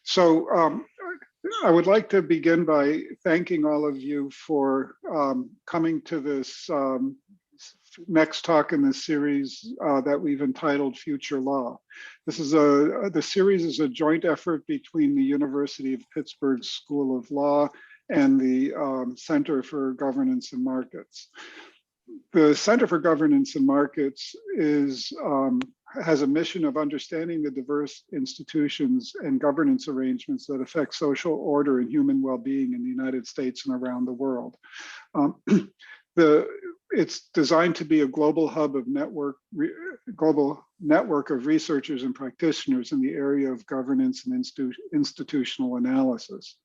So I would like to begin by thanking all of you for coming to this next talk in this series that we've entitled Future Law. The series is a joint effort between the University of Pittsburgh School of Law and the Center for Governance and Markets. The Center for Governance and Markets has a mission of understanding the diverse institutions and governance arrangements that affect social order and human well-being in the United States and around the world. It's designed to be a global hub of global network of researchers and practitioners in the area of governance and institutional analysis.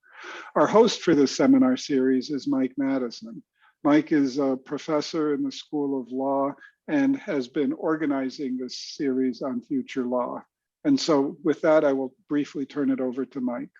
Our host for this seminar series is Mike Madison. Mike is a professor in the School of Law and has been organizing this series on future law. And so with that, I will briefly turn it over to Mike.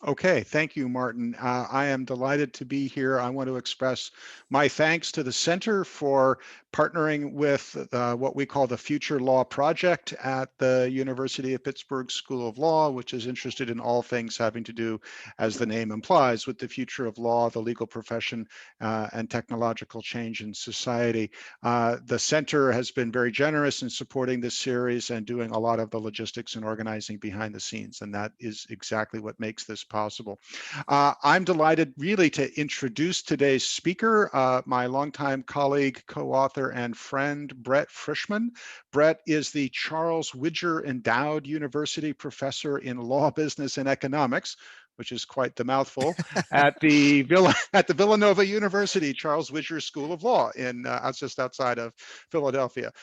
Okay, thank you, Martin. I am delighted to be here. I want to express my thanks to the Center for partnering with what we call the Future Law Project at the University of Pittsburgh School of Law, which is interested in all things having to do, as the name implies, with the future of law, the legal profession, and technological change in society. The Center has been very generous in supporting this series and doing a lot of the logistics and organizing behind the scenes, and that is exactly what makes this possible. I'm delighted really to introduce today's speaker, my longtime colleague, co-author, and friend, Brett Frischmann. Brett is the Charles Widger Endowed University Professor in Law, Business, and Economics, which is quite the mouthful, at the Villanova University Charles Widger School of Law in just outside of Philadelphia.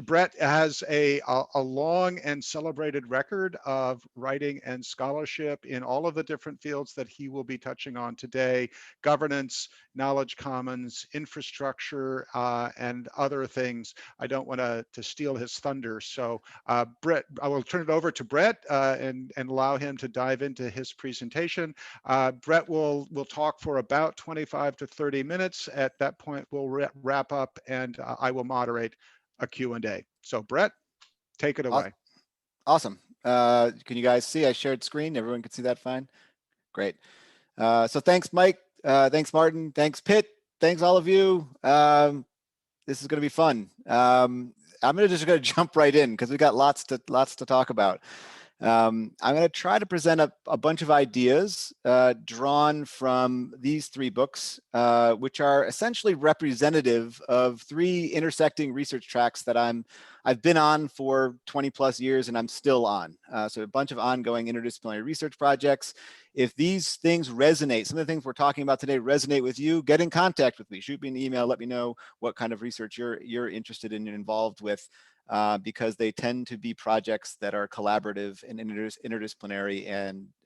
Brett has a long and celebrated record of writing and scholarship in all of the different fields that he will be touching on today: governance, knowledge commons, infrastructure, and other things. I don't want to steal his thunder, so Brett, I will turn it over to Brett and allow him to dive into his presentation. Brett will talk for about 25 to 30 minutes. At that point, we'll wrap up and I will moderate a Q&A. So Brett, take it away. Awesome. Can you guys see? I shared screen. Everyone can see that fine? Great. So thanks, Mike. Thanks, Martin. Thanks, Pitt. Thanks, all of you. This is going to be fun. I'm just going to jump right in because we got lots to talk about. I'm going to try to present a bunch of ideas drawn from these three books, which are essentially representative of three intersecting research tracks that I've been on for 20 plus years and I'm still on. So a bunch of ongoing interdisciplinary research projects. If these things resonate, some of the things we're talking about today resonate with you, get in contact with me. Shoot me an email. Let me know what kind of research you're interested in and involved with. Because they tend to be projects that are collaborative and interdisciplinary,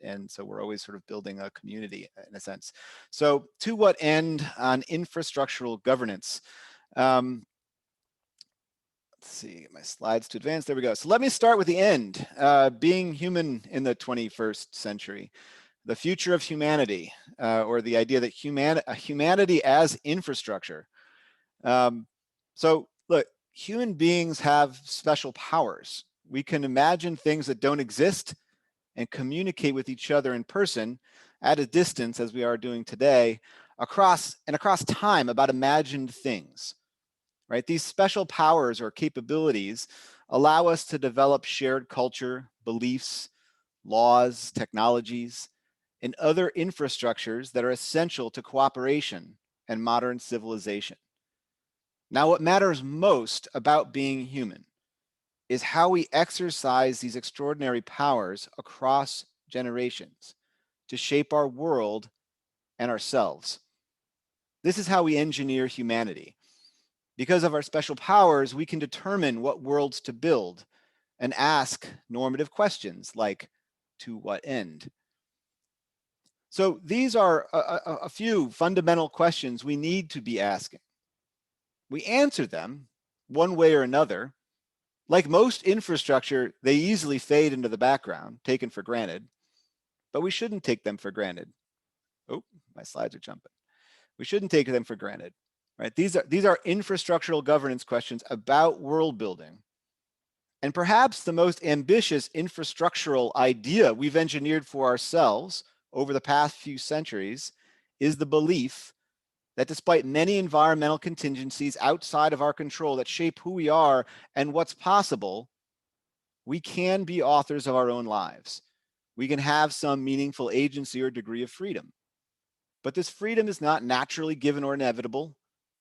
and so we're always sort of building a community in a sense. So to what end on infrastructural governance? Let's see, get my slides to advance. There we go. So let me start with the end, being human in the 21st century. The future of humanity, or the idea that humanity as infrastructure. So look, human beings have special powers. We can imagine things that don't exist and communicate with each other in person at a distance, as we are doing today, across time about imagined things, right? These special powers or capabilities allow us to develop shared culture, beliefs, laws, technologies, and other infrastructures that are essential to cooperation and modern civilization. Now, what matters most about being human is how we exercise these extraordinary powers across generations to shape our world and ourselves. This is how we engineer humanity. Because of our special powers, we can determine what worlds to build and ask normative questions like, to what end? So these are a few fundamental questions we need to be asking. We answer them one way or another. Like most infrastructure, they easily fade into the background, taken for granted, but we shouldn't take them for granted. Oh, my slides are jumping. We shouldn't take them for granted, right? These are infrastructural governance questions about world building. And perhaps the most ambitious infrastructural idea we've engineered for ourselves over the past few centuries is the belief that despite many environmental contingencies outside of our control that shape who we are and what's possible, we can be authors of our own lives. We can have some meaningful agency or degree of freedom. But this freedom is not naturally given or inevitable.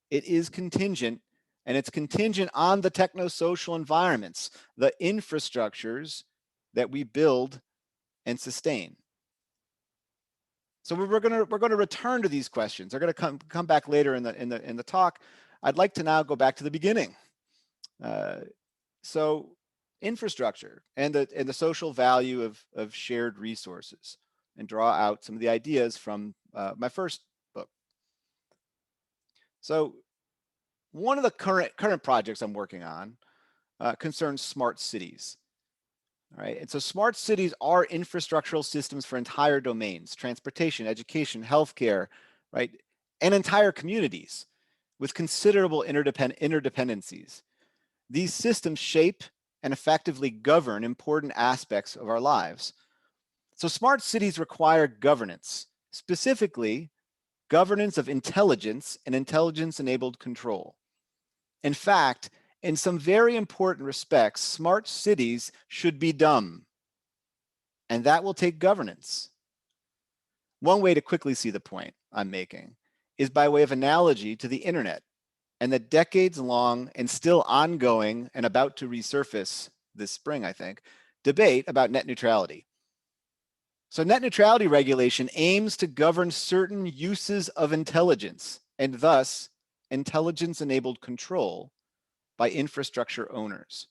It is contingent, and it's contingent on the technosocial environments, the infrastructures that we build and sustain. So we're going to return to these questions. They're going to come back later in the talk. I'd like to now go back to the beginning. So infrastructure and the social value of shared resources, and draw out some of the ideas from my first book. So one of the current projects I'm working on concerns smart cities. All right, and so smart cities are infrastructural systems for entire domains: transportation, education, healthcare, right, and entire communities with considerable interdependencies. These systems shape and effectively govern important aspects of our lives. So smart cities require governance, specifically governance of intelligence and intelligence-enabled control. In fact, in some very important respects, smart cities should be dumb, and that will take governance. One way to quickly see the point I'm making is by way of analogy to the internet and the decades-long and still ongoing and about to resurface this spring, I think, debate about net neutrality. So net neutrality regulation aims to govern certain uses of intelligence and thus intelligence-enabled control by infrastructure owners.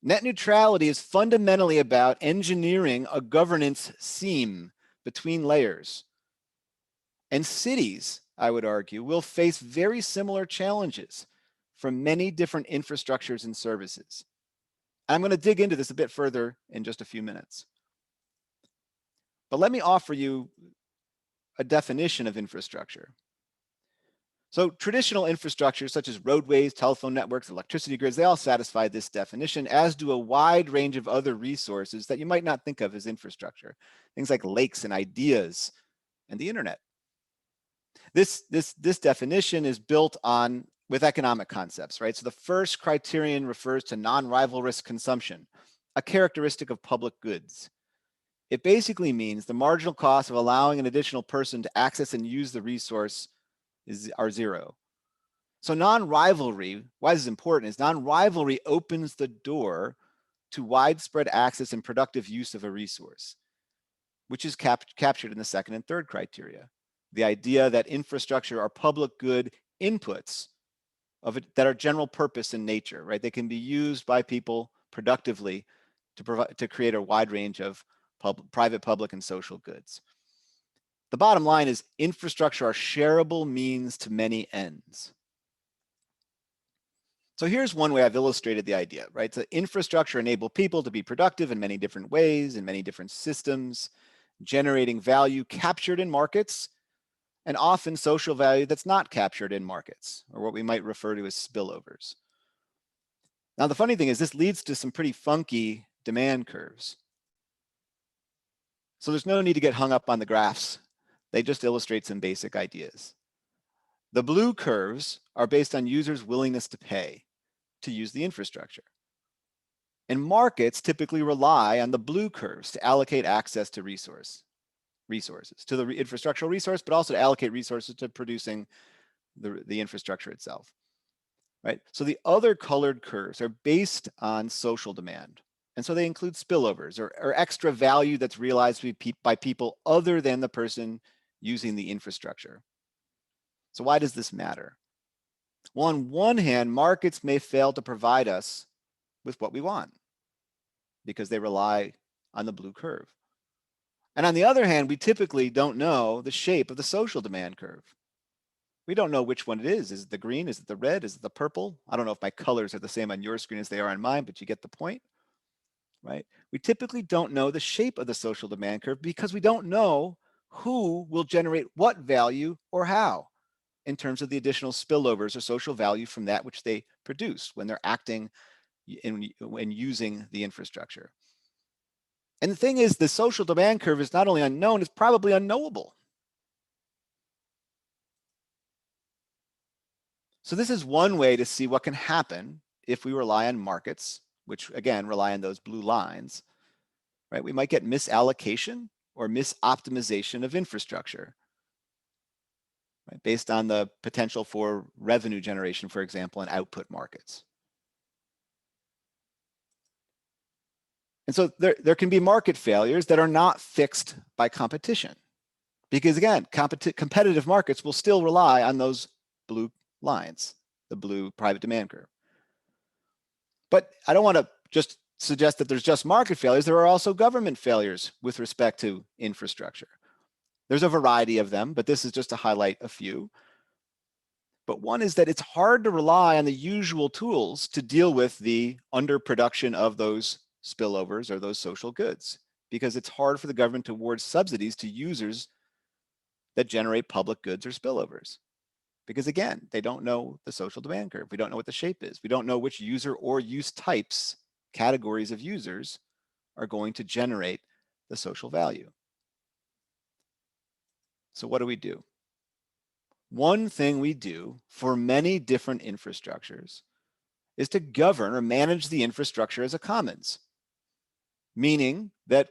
Net neutrality is fundamentally about engineering a governance seam between layers. And cities, I would argue, will face very similar challenges from many different infrastructures and services. I'm going to dig into this a bit further in just a few minutes. But let me offer you a definition of infrastructure. So traditional infrastructures such as roadways, telephone networks, electricity grids, they all satisfy this definition, as do a wide range of other resources that you might not think of as infrastructure. Things like lakes and ideas and the internet. This definition is built on with economic concepts, right? So the first criterion refers to non-rivalrous consumption, a characteristic of public goods. It basically means the marginal cost of allowing an additional person to access and use the resource are zero. So non-rivalry, why this is important, is non-rivalry opens the door to widespread access and productive use of a resource, which is captured in the second and third criteria. The idea that infrastructure are public good inputs that are general purpose in nature, right? They can be used by people productively to create a wide range of private, public, and social goods. The bottom line is infrastructure are shareable means to many ends. So here's one way I've illustrated the idea, right? So infrastructure enable people to be productive in many different ways, in many different systems, generating value captured in markets, and often social value that's not captured in markets, or what we might refer to as spillovers. Now, the funny thing is this leads to some pretty funky demand curves. So there's no need to get hung up on the graphs. They just illustrate some basic ideas. The blue curves are based on users' willingness to pay to use the infrastructure. And markets typically rely on the blue curves to allocate access to resources, to the infrastructural resource, but also to allocate resources to producing the infrastructure itself, right? So the other colored curves are based on social demand. And so they include spillovers or extra value that's realized by people other than the person using the infrastructure. So why does this matter? Well, on one hand, markets may fail to provide us with what we want because they rely on the blue curve. And on the other hand, we typically don't know the shape of the social demand curve. We don't know which one it is. Is it the green? Is it the red? Is it the purple? I don't know if my colors are the same on your screen as they are on mine, but you get the point, right? We typically don't know the shape of the social demand curve because we don't know who will generate what value or how in terms of the additional spillovers or social value from that which they produce when they're acting when using the infrastructure. And the thing is, the social demand curve is not only unknown, it's probably unknowable. So this is one way to see what can happen if we rely on markets, which again rely on those blue lines, right? We might get misallocation or misoptimization of infrastructure, right? Based on the potential for revenue generation, for example, in output markets. And so there can be market failures that are not fixed by competition. Because again, competitive markets will still rely on those blue lines, the blue private demand curve. But I don't want to just suggest that there's just market failures. There are also government failures with respect to infrastructure. There's a variety of them, but this is just to highlight a few. But one is that it's hard to rely on the usual tools to deal with the underproduction of those spillovers or those social goods, because it's hard for the government to award subsidies to users that generate public goods or spillovers. Because again, they don't know the social demand curve. We don't know what the shape is. We don't know which user or use types, categories of users, are going to generate the social value. So what do? One thing we do for many different infrastructures is to govern or manage the infrastructure as a commons, meaning that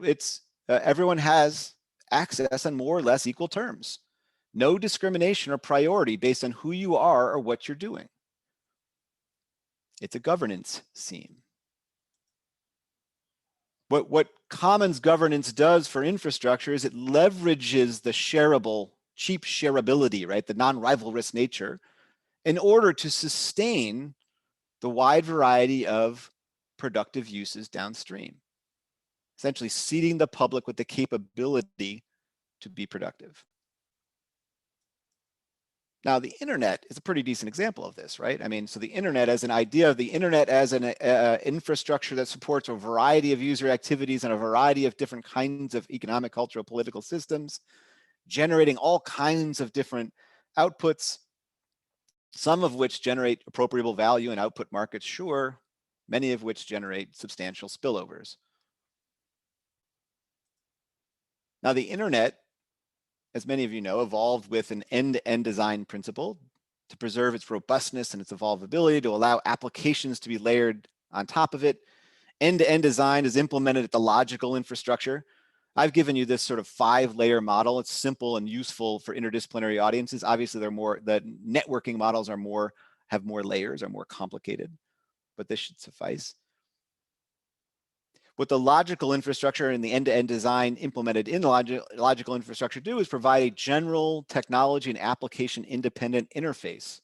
everyone has access on more or less equal terms. No discrimination or priority based on who you are or what you're doing. It's a governance scheme. What commons governance does for infrastructure is it leverages the shareable, cheap shareability, right, the non-rivalrous nature, in order to sustain the wide variety of productive uses downstream, essentially seeding the public with the capability to be productive. Now, the internet is a pretty decent example of this, right? I mean, so the internet as an idea, the internet as an infrastructure that supports a variety of user activities and a variety of different kinds of economic, cultural, political systems, generating all kinds of different outputs, some of which generate appropriable value in output markets, sure, many of which generate substantial spillovers. Now, the internet, as many of you know, evolved with an end-to-end design principle to preserve its robustness and its evolvability, to allow applications to be layered on top of it. End-to-end design is implemented at the logical infrastructure. I've given you this sort of 5-layer model. It's simple and useful for interdisciplinary audiences. Obviously, the networking models have more layers, are more complicated, but this should suffice. What the logical infrastructure and the end-to-end design implemented in the logical infrastructure do is provide a general technology and application independent interface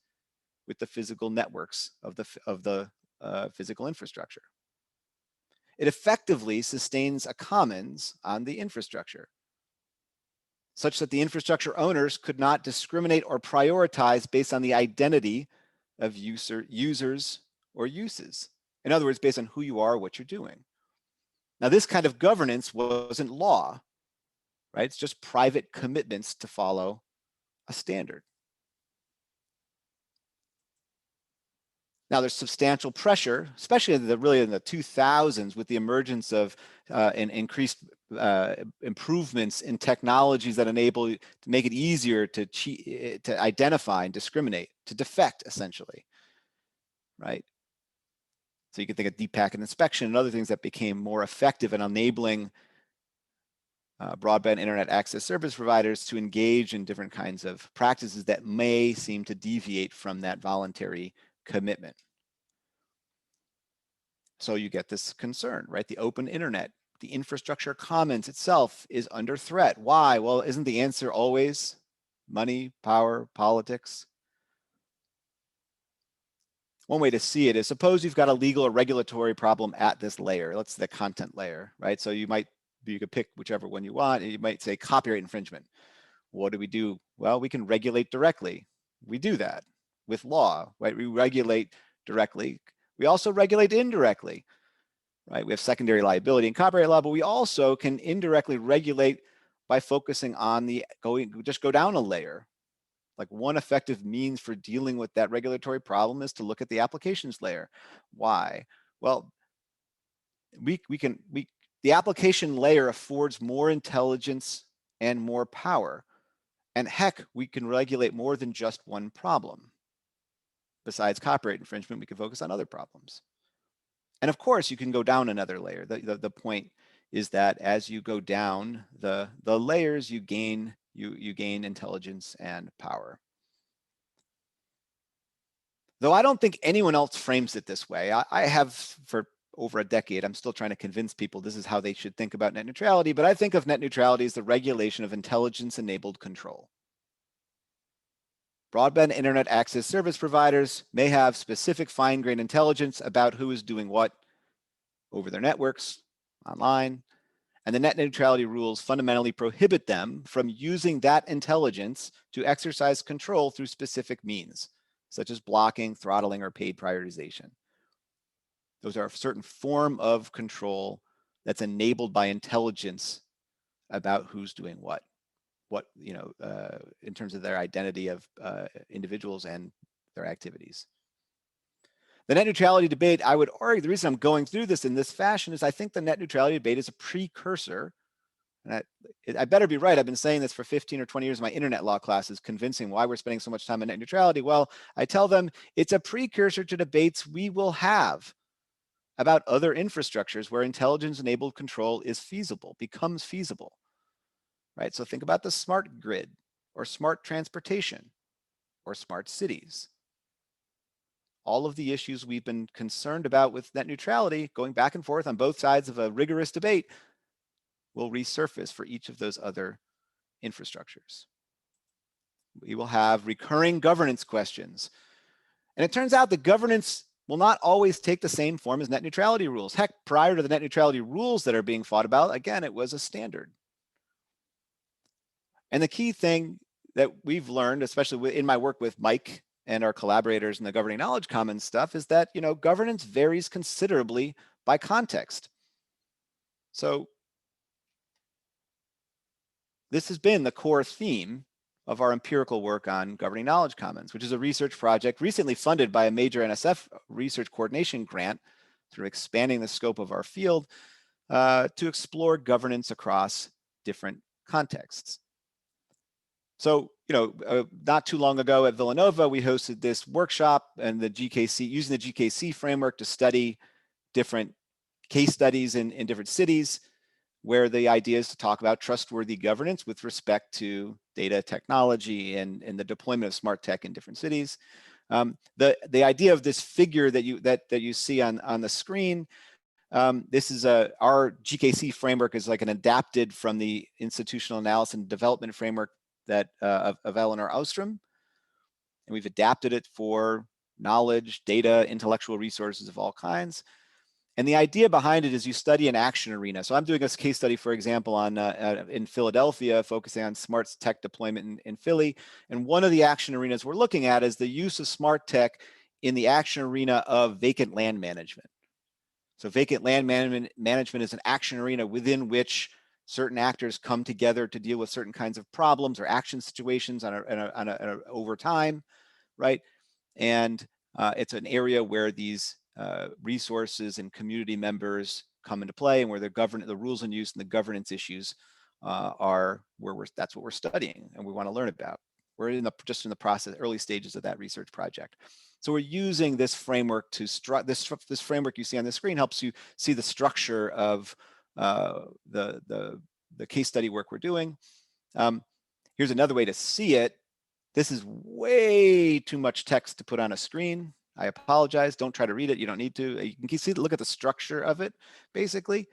with the physical networks of the physical infrastructure. It effectively sustains a commons on the infrastructure, such that the infrastructure owners could not discriminate or prioritize based on the identity of users or uses. In other words, based on who you are, what you're doing. Now, this kind of governance wasn't law, right? It's just private commitments to follow a standard. Now, there's substantial pressure, especially in the 2000s, with the emergence of and increased improvements in technologies that enable to make it easier to identify and discriminate, to defect, essentially, right? So you can think of deep packet inspection and other things that became more effective in enabling broadband internet access service providers to engage in different kinds of practices that may seem to deviate from that voluntary commitment. So you get this concern, right? The open internet, the infrastructure commons itself is under threat. Why? Well, isn't the answer always money, power, politics? One way to see it is, suppose you've got a legal or regulatory problem at this layer. Let's say the content layer, right? So you could pick whichever one you want. And you might say copyright infringement. What do? Well, we can regulate directly. We do that with law, right? We regulate directly. We also regulate indirectly, right? We have secondary liability in copyright law, but we also can indirectly regulate by focusing on just go down a layer. Like, one effective means for dealing with that regulatory problem is to look at the applications layer. Why? Well, the application layer affords more intelligence and more power. And heck, we can regulate more than just one problem. Besides copyright infringement, we can focus on other problems. And of course, you can go down another layer. The point is that as you go down the layers, you gain intelligence and power. Though I don't think anyone else frames it this way. I have for over a decade. I'm still trying to convince people this is how they should think about net neutrality, but I think of net neutrality as the regulation of intelligence-enabled control. Broadband internet access service providers may have specific fine-grained intelligence about who is doing what over their networks, online, and the net neutrality rules fundamentally prohibit them from using that intelligence to exercise control through specific means, such as blocking, throttling, or paid prioritization. Those are a certain form of control that's enabled by intelligence about who's doing what in terms of their identity of individuals and their activities. The net neutrality debate, I would argue, the reason I'm going through this in this fashion is I think the net neutrality debate is a precursor. And I better be right. I've been saying this for 15 or 20 years in my internet law classes, convincing why we're spending so much time on net neutrality. Well, I tell them it's a precursor to debates we will have about other infrastructures where intelligence-enabled control is feasible, becomes feasible, right? So think about the smart grid or smart transportation or smart cities. All of the issues we've been concerned about with net neutrality, going back and forth on both sides of a rigorous debate, will resurface for each of those other infrastructures. We will have recurring governance questions. And it turns out that governance will not always take the same form as net neutrality rules. Heck, prior to the net neutrality rules that are being fought about, again, it was a standard. And the key thing that we've learned, especially in my work with Mike and our collaborators in the governing knowledge commons stuff, is that governance varies considerably by context. So this has been the core theme of our empirical work on governing knowledge commons, which is a research project recently funded by a major NSF research coordination grant through expanding the scope of our field to explore governance across different contexts. So, not too long ago at Villanova, we hosted this workshop and the GKC, using the GKC framework to study different case studies in different cities, where the idea is to talk about trustworthy governance with respect to data technology and the deployment of smart tech in different cities. The idea of this figure that you see on the screen, this is our GKC framework is like an adapted from the institutional analysis and development framework that of Eleanor Ostrom, and we've adapted it for knowledge, data, intellectual resources of all kinds. And the idea behind it is you study an action arena. So I'm doing a case study, for example, on in Philadelphia, focusing on smart tech deployment in Philly. And one of the action arenas we're looking at is the use of smart tech in the action arena of vacant land management. So vacant land management is an action arena within which certain actors come together to deal with certain kinds of problems or action situations over time, right? And it's an area where these resources and community members come into play, and where the rules and use and the governance issues that's what we're studying and we want to learn about. We're just in the process, early stages of that research project. So we're using this framework to this framework you see on the screen helps you see the structure of the case study work we're doing. Here's another way to see it. This is way too much text to put on a screen. I apologize. Don't try to read it. You don't need to. You can see, look at the structure of it, basically.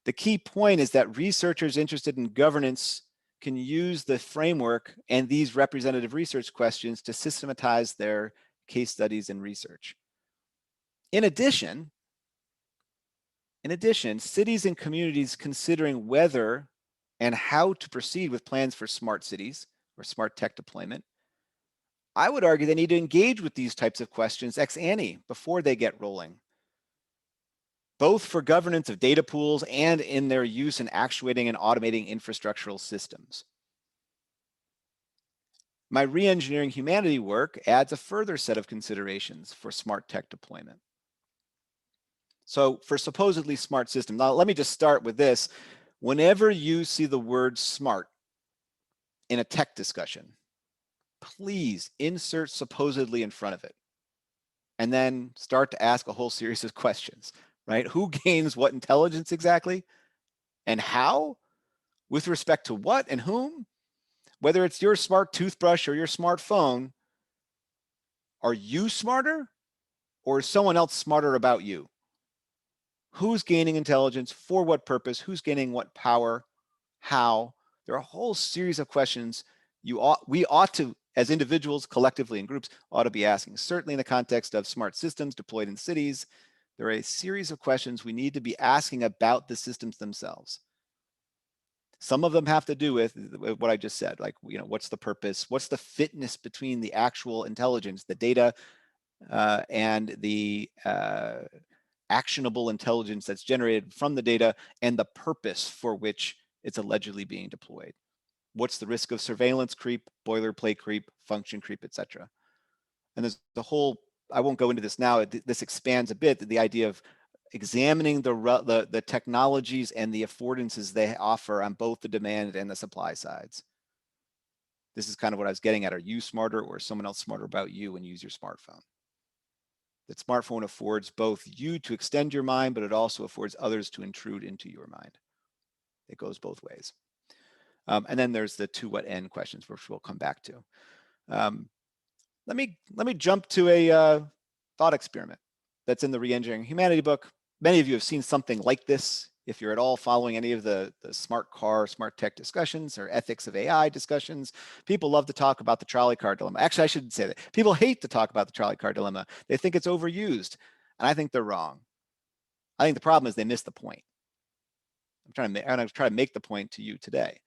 The key point is that researchers interested in governance can use the framework and these representative research questions to systematize their case studies and research. In addition, cities and communities considering whether and how to proceed with plans for smart cities or smart tech deployment, I would argue they need to engage with these types of questions ex ante before they get rolling, both for governance of data pools and in their use in actuating and automating infrastructural systems. My re-engineering humanity work adds a further set of considerations for smart tech deployment. So for supposedly smart system, now let me just start with this. Whenever you see the word smart in a tech discussion, please insert supposedly in front of it, and then start to ask a whole series of questions, right? Who gains what intelligence exactly, and how, with respect to what and whom? Whether it's your smart toothbrush or your smartphone, are you smarter, or is someone else smarter about you? Who's gaining intelligence, for what purpose, who's gaining what power, how? There are a whole series of questions we ought to, as individuals, collectively, and groups, ought to be asking. Certainly in the context of smart systems deployed in cities, there are a series of questions we need to be asking about the systems themselves. Some of them have to do with what I just said, like, what's the purpose? What's the fitness between the actual intelligence, the data, and the actionable intelligence that's generated from the data, and the purpose for which it's allegedly being deployed? What's the risk of surveillance creep, boilerplate creep, function creep, etc.? And there's the whole, I won't go into this now, this expands a bit, the idea of examining the technologies and the affordances they offer on both the demand and the supply sides. This is kind of what I was getting at. Are you smarter, or is someone else smarter about you when you use your smartphone? That smartphone affords both you to extend your mind, but it also affords others to intrude into your mind. It goes both ways. And then there's the to what end questions, which we'll come back to. Let me jump to a thought experiment that's in the Re-Engineering Humanity book. Many of you have seen something like this. If you're at all following any of the smart car, smart tech discussions or ethics of AI discussions, people love to talk about the trolley car dilemma. Actually, I shouldn't say that. People hate to talk about the trolley car dilemma. They think it's overused, and I think they're wrong. I think the problem is they miss the point. I'm trying to make the point to you today.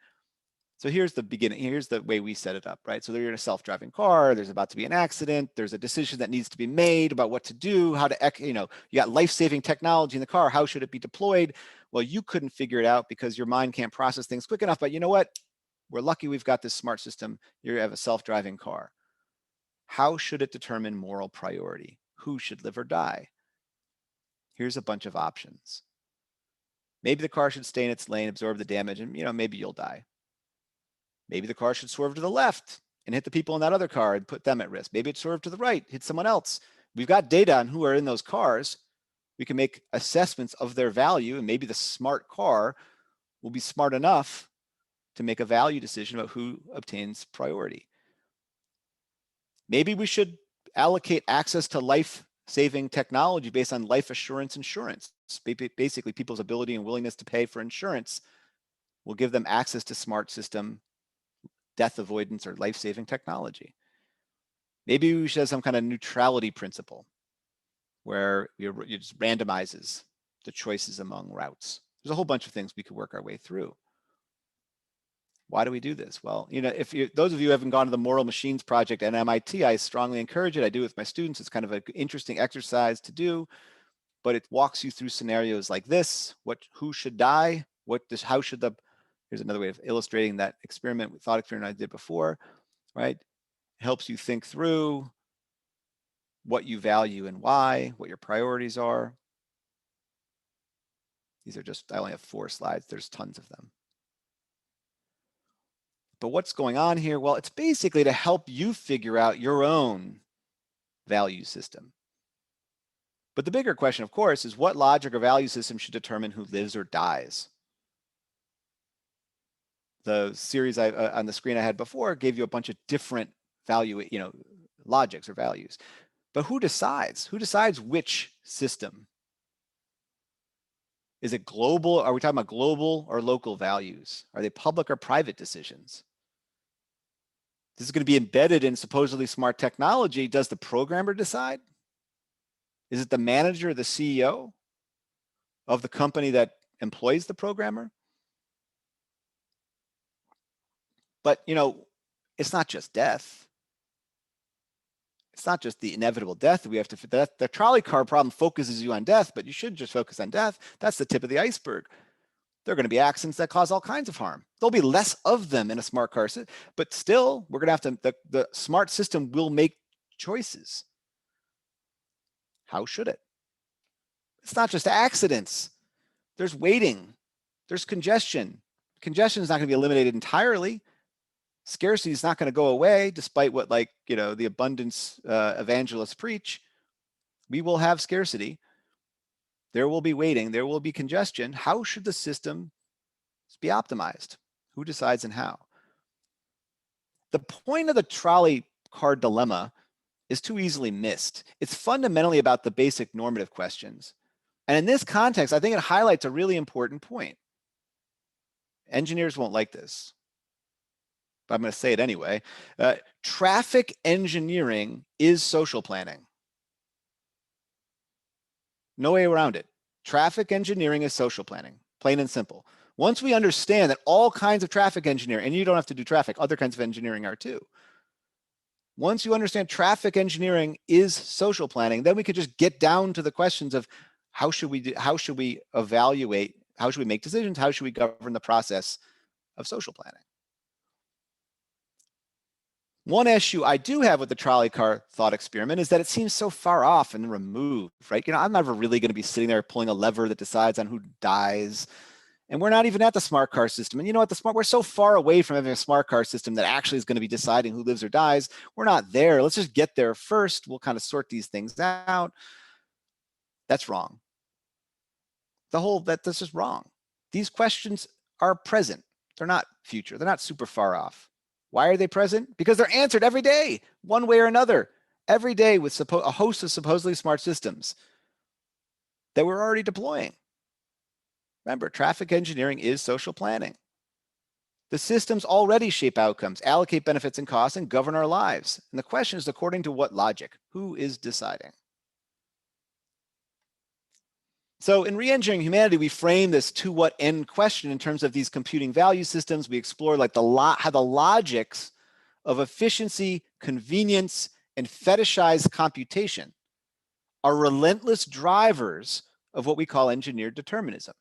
So here's the beginning. Here's the way we set it up, right? So you're in a self-driving car. There's about to be an accident. There's a decision that needs to be made about what to do, how to, you got life-saving technology in the car. How should it be deployed? Well, you couldn't figure it out because your mind can't process things quick enough. But you know what? We're lucky we've got this smart system. You have a self-driving car. How should it determine moral priority? Who should live or die? Here's a bunch of options. Maybe the car should stay in its lane, absorb the damage, and maybe you'll die. Maybe the car should swerve to the left and hit the people in that other car and put them at risk. Maybe it swerved to the right, hit someone else. We've got data on who are in those cars. We can make assessments of their value, and maybe the smart car will be smart enough to make a value decision about who obtains priority. Maybe we should allocate access to life-saving technology based on life assurance insurance. Basically, people's ability and willingness to pay for insurance will give them access to smart system death avoidance or life-saving technology. Maybe we should have some kind of neutrality principle where it just randomizes the choices among routes. There's a whole bunch of things we could work our way through. Why do we do this? Well, if those of you who haven't gone to the Moral Machines Project at MIT, I strongly encourage it. I do it with my students. It's kind of an interesting exercise to do, but it walks you through scenarios like this. Who should die? Here's another way of illustrating that thought experiment I did before, right? It helps you think through what you value and why, what your priorities are. These are I only have 4 slides. There's tons of them. But what's going on here? Well, it's basically to help you figure out your own value system. But the bigger question, of course, is what logic or value system should determine who lives or dies? The series on the screen I had before gave you a bunch of different logics or values. But who decides? Who decides which system? Is it global? Are we talking about global or local values? Are they public or private decisions? This is going to be embedded in supposedly smart technology. Does the programmer decide? Is it the manager, the CEO of the company that employs the programmer? But, it's not just death. It's not just the inevitable death that we have to, the trolley car problem focuses you on death, but you shouldn't just focus on death. That's the tip of the iceberg. There are going to be accidents that cause all kinds of harm. There'll be less of them in a smart car, but still, we're going to have to, the smart system will make choices. How should it? It's not just accidents. There's waiting. There's congestion. Congestion is not going to be eliminated entirely. Scarcity is not going to go away, despite what, like, the abundance evangelists preach. We will have scarcity. There will be waiting. There will be congestion. How should the system be optimized? Who decides and how? The point of the trolley car dilemma is too easily missed. It's fundamentally about the basic normative questions. And in this context, I think it highlights a really important point. Engineers won't like this, but I'm going to say it anyway. Traffic engineering is social planning. No way around it. Traffic engineering is social planning, plain and simple. Once we understand that all kinds of traffic engineering, and you don't have to do traffic, other kinds of engineering are too. Once you understand traffic engineering is social planning, then we could just get down to the questions of how should we evaluate, how should we make decisions, how should we govern the process of social planning. One issue I do have with the trolley car thought experiment is that it seems so far off and removed, right? I'm never really going to be sitting there pulling a lever that decides on who dies. And we're not even at the smart car system. And you know what, we're so far away from having a smart car system that actually is going to be deciding who lives or dies. We're not there. Let's just get there first. We'll kind of sort these things out. That's wrong. That's just wrong. These questions are present. They're not future. They're not super far off. Why are they present? Because they're answered every day, one way or another, every day with a host of supposedly smart systems that we're already deploying. Remember, traffic engineering is social planning. The systems already shape outcomes, allocate benefits and costs, and govern our lives. And the question is, according to what logic? Who is deciding? So in re-engineering humanity, we frame this to what end question in terms of these computing value systems. We explore like how the logics of efficiency, convenience, and fetishized computation are relentless drivers of what we call engineered determinism.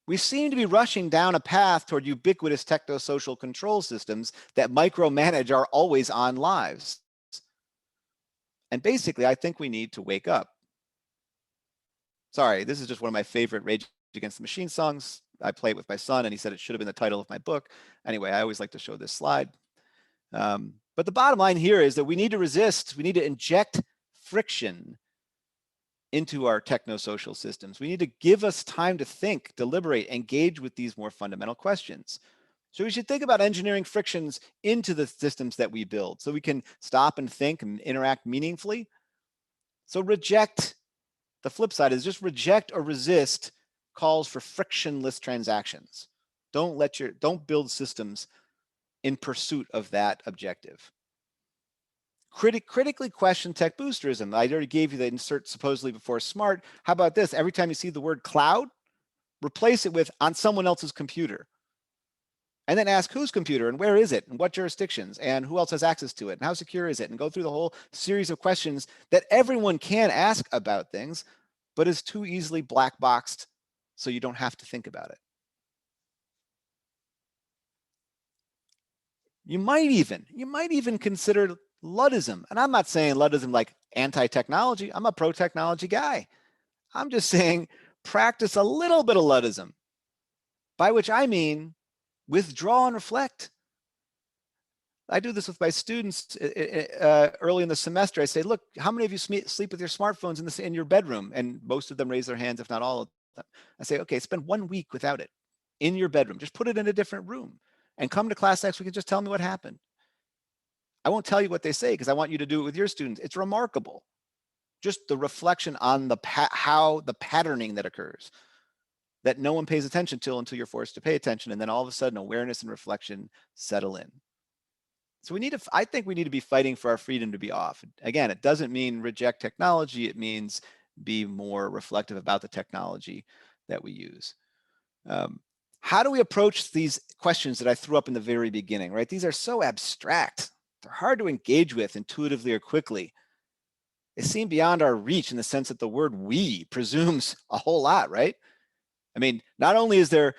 We seem to be rushing down a path toward ubiquitous technosocial control systems that micromanage our always-on lives. And basically, I think we need to wake up. Sorry, this is just one of my favorite Rage Against the Machine songs. I play it with my son, and he said it should have been the title of my book. Anyway, I always like to show this slide. But the bottom line here is that we need to resist. We need to inject friction into our technosocial systems. We need to give us time to think, deliberate, engage with these more fundamental questions. So we should think about engineering frictions into the systems that we build so we can stop and think and interact meaningfully. So the flip side is just reject or resist calls for frictionless transactions. Don't build systems in pursuit of that objective. Critically question tech boosterism. I already gave you the insert supposedly before smart. How about this? Every time you see the word cloud, replace it with on someone else's computer. And then ask whose computer and where is it and what jurisdictions and who else has access to it and how secure is it, and go through the whole series of questions that everyone can ask about things, but is too easily black boxed so you don't have to think about it. You might even consider Luddism. And I'm not saying Luddism like anti-technology. I'm a pro-technology guy. I'm just saying practice a little bit of Luddism, by which I mean withdraw and reflect. I do this with my students early in the semester. I say, look, how many of you sleep with your smartphones in your bedroom? And most of them raise their hands, if not all of them. I say, okay, spend 1 week without it in your bedroom. Just put it in a different room and come to class next week and just tell me what happened. I won't tell you what they say because I want you to do it with your students. It's remarkable. Just the reflection on the patterning that occurs that no one pays attention to until you're forced to pay attention. And then all of a sudden awareness and reflection settle in. So I think we need to be fighting for our freedom to be off. Again, it doesn't mean reject technology. It means be more reflective about the technology that we use. How do we approach these questions that I threw up in the very beginning, right? These are so abstract. They're hard to engage with intuitively or quickly. They seem beyond our reach in the sense that the word we presumes a whole lot, right? I mean, not only is there,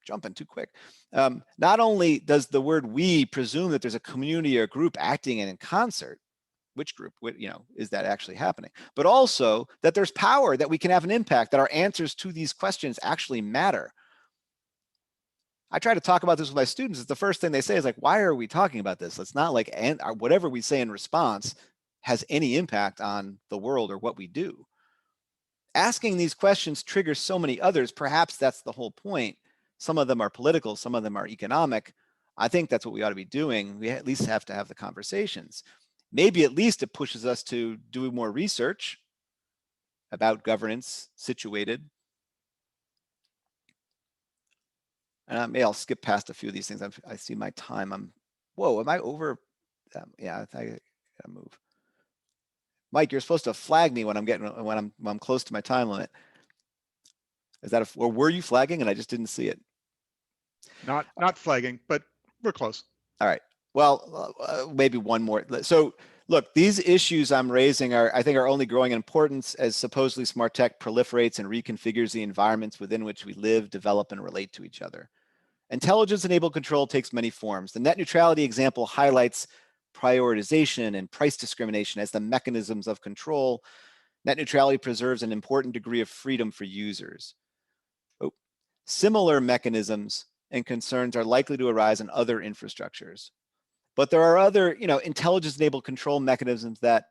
jumping too quick. Not only does the word we presume that there's a community or group acting in concert, which group, is that actually happening? But also that there's power, that we can have an impact, that our answers to these questions actually matter. I try to talk about this with my students. It's the first thing they say is like, why are we talking about this? It's not like whatever we say in response has any impact on the world or what we do. Asking these questions triggers so many others. Perhaps that's the whole point. Some of them are political, some of them are economic. I think that's what we ought to be doing. We at least have to have the conversations. Maybe at least it pushes us to do more research about governance situated. And I'll skip past a few of these things. I see my time. Whoa, am I over? Yeah, I gotta move. Mike, you're supposed to flag me when I'm close to my time limit. Is that or were you flagging and I just didn't see it? Not flagging, but we're close. All right. Well, maybe one more. So look, these issues I'm raising I think are only growing in importance as supposedly smart tech proliferates and reconfigures the environments within which we live, develop, and relate to each other. Intelligence-enabled control takes many forms. The net neutrality example highlights prioritization and price discrimination as the mechanisms of control. Net neutrality preserves an important degree of freedom for users. Similar mechanisms and concerns are likely to arise in other infrastructures. But there are other, intelligence-enabled control mechanisms that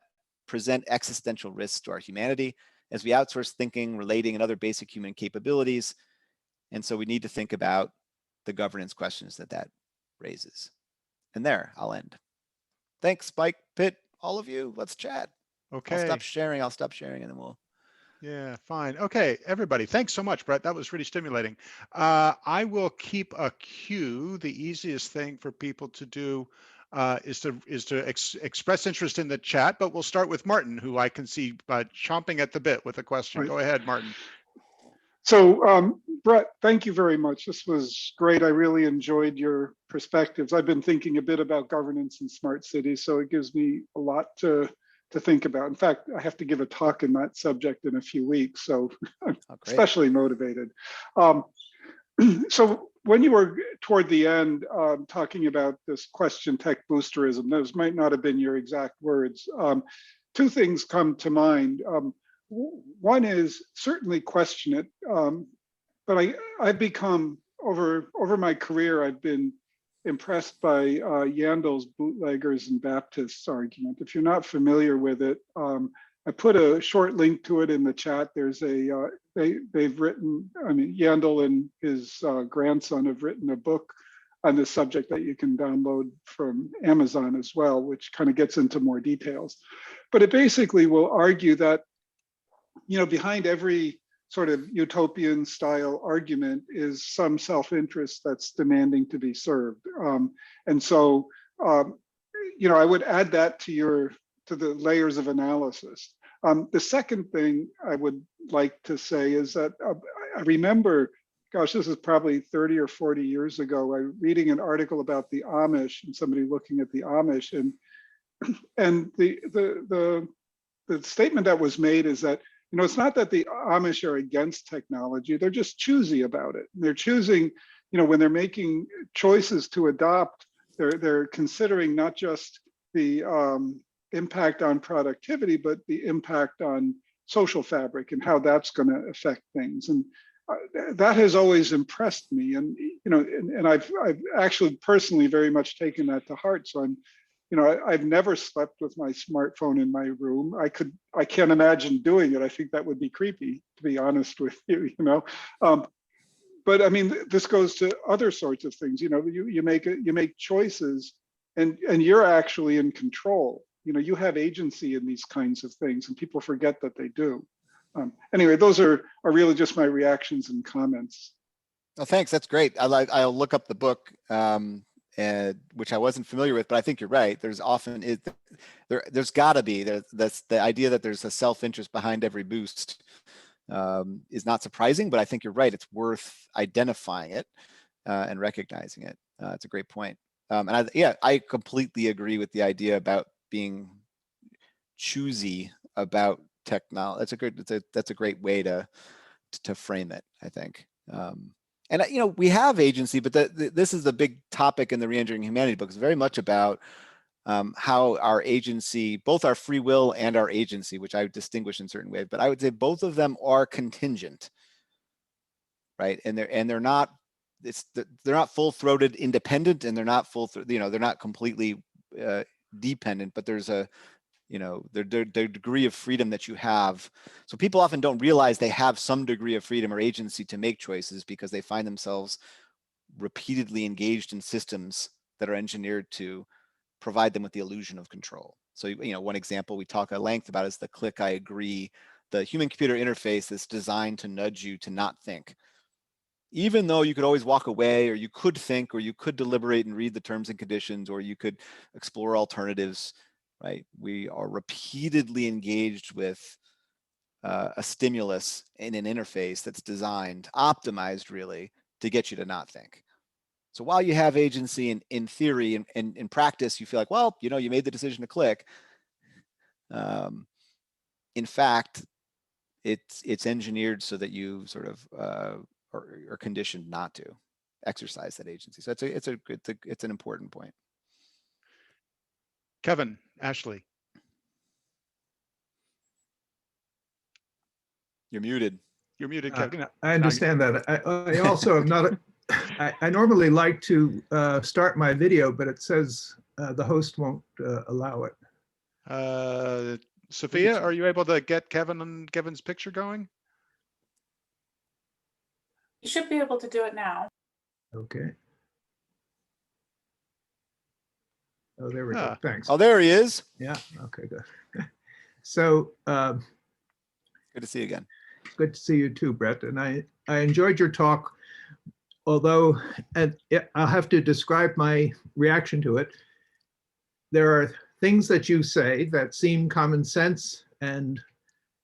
present existential risks to our humanity as we outsource thinking, relating, and other basic human capabilities. And so we need to think about the governance questions that raises. And there, I'll end. Thanks, Mike, Pitt, all of you. Let's chat. Okay. I'll stop sharing, and then we'll. Yeah, fine. Okay, everybody. Thanks so much, Brett. That was really stimulating. I will keep a queue. The easiest thing for people to do is to express interest in the chat, but we'll start with Martin, who I can see chomping at the bit with a question. Right. Go ahead, Martin. So, Brett, thank you very much. This was great. I really enjoyed your perspectives. I've been thinking a bit about governance in smart cities, so it gives me a lot to think about. In fact, I have to give a talk in that subject in a few weeks, so I'm especially motivated. So when you were toward the end talking about this question tech boosterism, those might not have been your exact words. Two things come to mind. One is certainly question it, but I've become, over my career, I've been impressed by Yandel's bootleggers and Baptists argument. If you're not familiar with it, I put a short link to it in the chat. There's they've written, Yandel and his grandson have written a book on this subject that you can download from Amazon as well, which kind of gets into more details. But it basically will argue that, behind every sort of utopian style argument is some self-interest that's demanding to be served. And so, I would add that to the layers of analysis. The second thing I would like to say is that I remember, gosh, this is probably 30 or 40 years ago, I was reading an article about the Amish and somebody looking at the Amish, and the statement that was made is that, it's not that the Amish are against technology, they're just choosy about it. They're choosing, when they're making choices to adopt, they're considering not just the impact on productivity, but the impact on social fabric and how that's going to affect things. And that has always impressed me. And, and I've actually personally very much taken that to heart. So I've never slept with my smartphone in my room. I can't imagine doing it. I think that would be creepy, to be honest with you, But I mean, this goes to other sorts of things. You make choices, and you're actually in control. You have agency in these kinds of things, and people forget that they do. Anyway, those are really just my reactions and comments. Oh, thanks. That's great. I'll look up the book, which I wasn't familiar with, but I think you're right. There's got to be that's the idea that there's a self-interest behind every boost is not surprising, but I think you're right. It's worth identifying it and recognizing it. It's a great point. And I completely agree with the idea about being choosy about technology. That's a great way to frame it, I think. And we have agency, but this is the big topic in the Re-engineering Humanity book. It's very much about how our agency, both our free will and our agency, which I would distinguish in certain ways, but I would say both of them are contingent, right? And they're not, they're not full-throated independent, and they're not they're not completely dependent, but there's a, the degree of freedom that you have. So people often don't realize they have some degree of freedom or agency to make choices because they find themselves repeatedly engaged in systems that are engineered to provide them with the illusion of control. So, one example we talk at length about is the click I agree, the human-computer interface that's designed to nudge you to not think. Even though you could always walk away, or you could think, or you could deliberate and read the terms and conditions, or you could explore alternatives, right? We are repeatedly engaged with a stimulus in an interface that's designed, optimized really, to get you to not think. So while you have agency in theory and in practice, you feel like, well, you made the decision to click. In fact, it's engineered so that you sort of are conditioned not to exercise that agency. So it's an important point. Kevin, Ashley. You're muted. You're muted, Kevin. I understand that. I also am not. I normally like to start my video, but it says the host won't allow it. Sophia, are you able to get Kevin's picture going? You should be able to do it now. Okay. Oh, there we go. Thanks. Oh, there he is. Yeah. Okay, good. So good to see you again. Good to see you too, Brett. And I enjoyed your talk, although I'll have to describe my reaction to it. There are things that you say that seem common sense and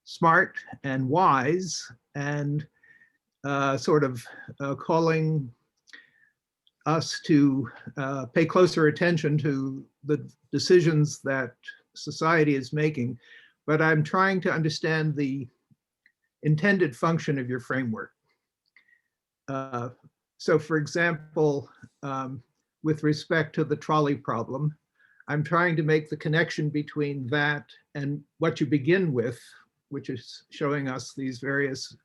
smart and wise, and sort of calling us to pay closer attention to the decisions that society is making. But I'm trying to understand the intended function of your framework. So for example, with respect to the trolley problem, I'm trying to make the connection between that and what you begin with, which is showing us these various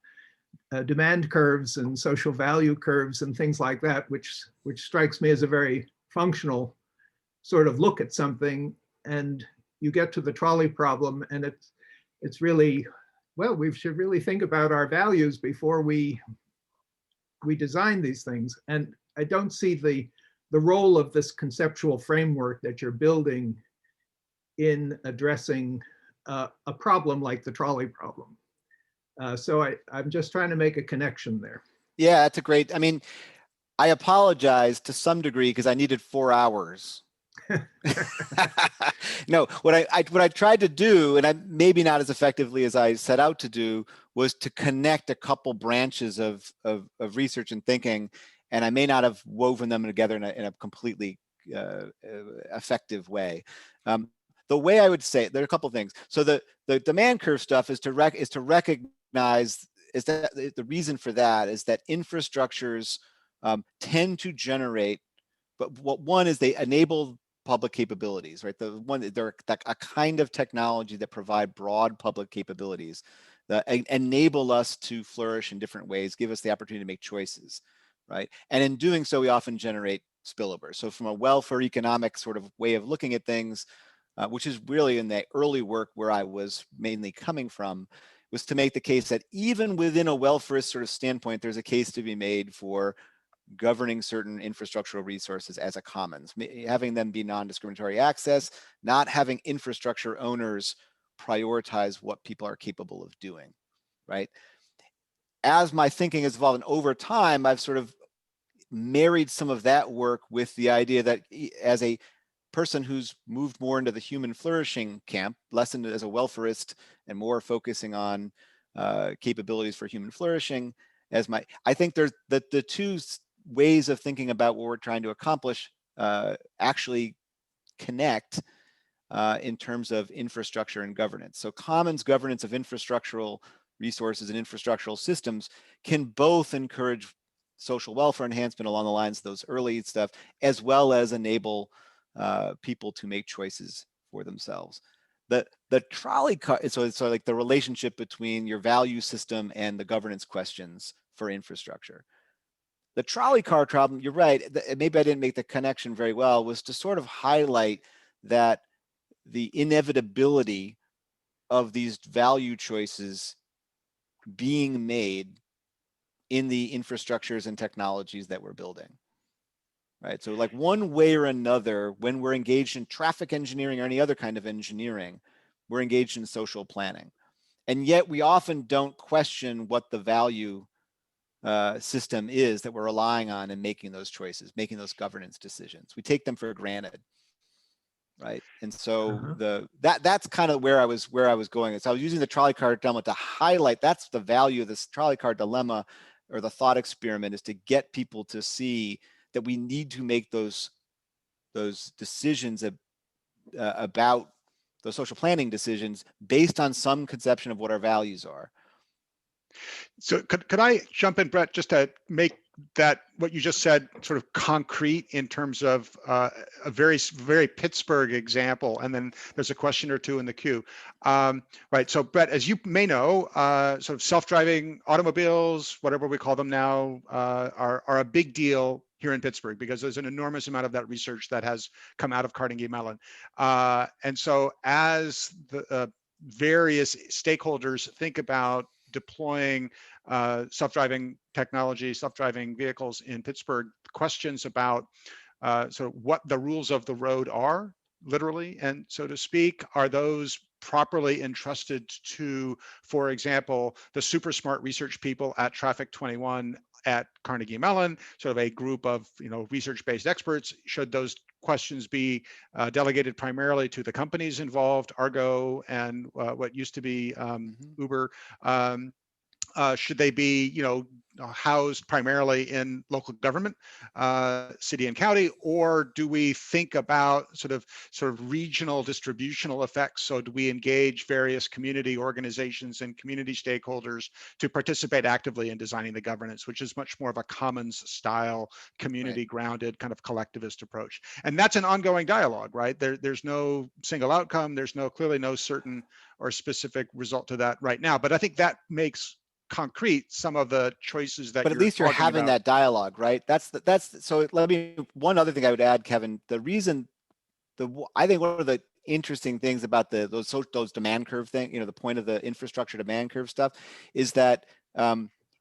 demand curves and social value curves and things like that, which strikes me as a very functional sort of look at something. And you get to the trolley problem, and it's really, well, we should really think about our values before we design these things. And I don't see the role of this conceptual framework that you're building in addressing a problem like the trolley problem. So I'm just trying to make a connection there. Yeah, that's a great, I mean, I apologize to some degree because I needed 4 hours. No, what I tried to do, and I maybe not as effectively as I set out to do, was to connect a couple branches of research and thinking, and I may not have woven them together in a completely effective way. The way I would say it, there are a couple of things. So the demand curve stuff is to recognize is that the reason for that is that infrastructures tend to generate, but one is they enable public capabilities, right? They're a kind of technology that provide broad public capabilities that enable us to flourish in different ways, give us the opportunity to make choices, right? And in doing so, we often generate spillover. So from a welfare economic sort of way of looking at things, which is really in the early work where I was mainly coming from, was to make the case that even within a welfarist sort of standpoint, there's a case to be made for governing certain infrastructural resources as a commons, having them be non-discriminatory access, not having infrastructure owners prioritize what people are capable of doing, right? As my thinking has evolved, and over time, I've sort of married some of that work with the idea that as a person who's moved more into the human flourishing camp, less into as a welfarist and more focusing on capabilities for human flourishing, I think there's the two ways of thinking about what we're trying to accomplish actually connect in terms of infrastructure and governance. So commons governance of infrastructural resources and infrastructural systems can both encourage social welfare enhancement along the lines of those early stuff, as well as enable people to make choices for themselves. The trolley car, so it's like the relationship between your value system and the governance questions for infrastructure. The trolley car problem, you're right, maybe I didn't make the connection very well, was to sort of highlight that the inevitability of these value choices being made in the infrastructures and technologies that we're building. Right, so like one way or another, when we're engaged in traffic engineering or any other kind of engineering, we're engaged in social planning. And yet we often don't question what the value system is that we're relying on in making those choices, making those governance decisions. We take them for granted, right? And so that's kind of where I was going. So I was using the trolley car dilemma to highlight that's the value of this trolley car dilemma, or the thought experiment, is to get people to see that we need to make those decisions about those social planning decisions based on some conception of what our values are. So could I jump in, Brett, just to make that what you just said sort of concrete in terms of a very Pittsburgh example, and then there's a question or two in the queue. Right, so Brett, as you may know, sort of self-driving automobiles, whatever we call them now, are a big deal here in Pittsburgh, because there's an enormous amount of that research that has come out of Carnegie Mellon. And so as the various stakeholders think about deploying self-driving technology, self-driving vehicles in Pittsburgh, questions about sort of what the rules of the road are, literally, and so to speak, are those properly entrusted to, for example, the super smart research people at Traffic 21 at Carnegie Mellon, sort of a group of research-based experts? Should those questions be delegated primarily to the companies involved, Argo and what used to be Uber? Should they be, housed primarily in local government, city and county, or do we think about sort of regional distributional effects? So do we engage various community organizations and community stakeholders to participate actively in designing the governance, which is much more of a commons style, community grounded kind of collectivist approach? And that's an ongoing dialogue, right? There's no single outcome. There's clearly no certain or specific result to that right now. But I think that makes concrete some of the choices that. But at least you're having that dialogue, right? So one other thing I would add, Kevin, I think one of the interesting things about those demand curve thing, the point of the infrastructure demand curve stuff, is that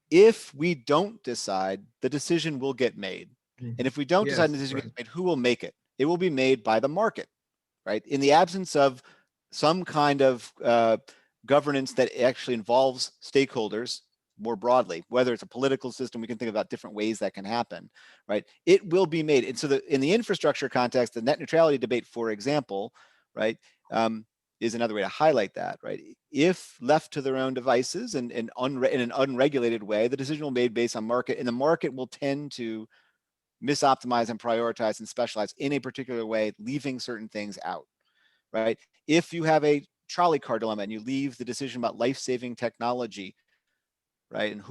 if we don't decide, the decision will get made. And if we don't decide, the decision gets made, who will make it? It will be made by the market, right? In the absence of some kind of governance that actually involves stakeholders more broadly, whether it's a political system, we can think about different ways that can happen, right? It will be made. And so in the infrastructure context, the net neutrality debate, for example, right, is another way to highlight that, right? If left to their own devices and in an unregulated way, the decision will be made based on market, and the market will tend to misoptimize and prioritize and specialize in a particular way, leaving certain things out, right? If you have a trolley car dilemma and you leave the decision about life-saving technology, right, and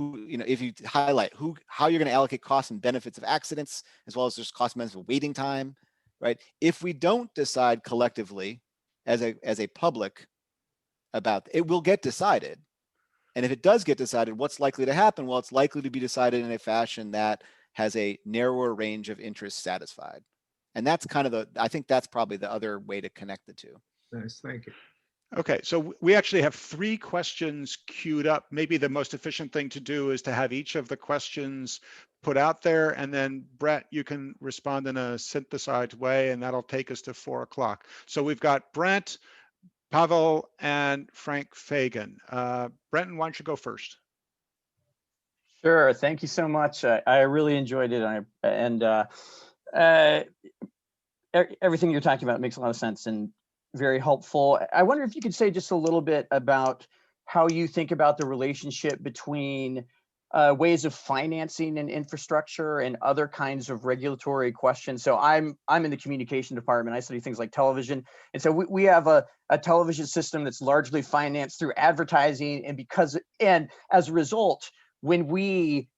if you highlight how you're going to allocate costs and benefits of accidents, as well as there's cost and benefits of waiting time, right? If we don't decide collectively as a public about it, will get decided. And if it does get decided, what's likely to happen? Well, it's likely to be decided in a fashion that has a narrower range of interests satisfied. And that's kind of I think that's probably the other way to connect the two. Nice, thank you. Okay, so we actually have 3 questions queued up. Maybe the most efficient thing to do is to have each of the questions put out there, and then Brett, you can respond in a synthesized way, and that'll take us to 4 o'clock. So we've got Brent, Pavel, and Frank Fagan. Brenton, why don't you go first? Sure, thank you so much. I really enjoyed it, and everything you're talking about makes a lot of sense and very helpful. I wonder if you could say just a little bit about how you think about the relationship between ways of financing and infrastructure and other kinds of regulatory questions. So I'm in the communication department. I study things like television. And so we have a television system that's largely financed through advertising. And as a result, when we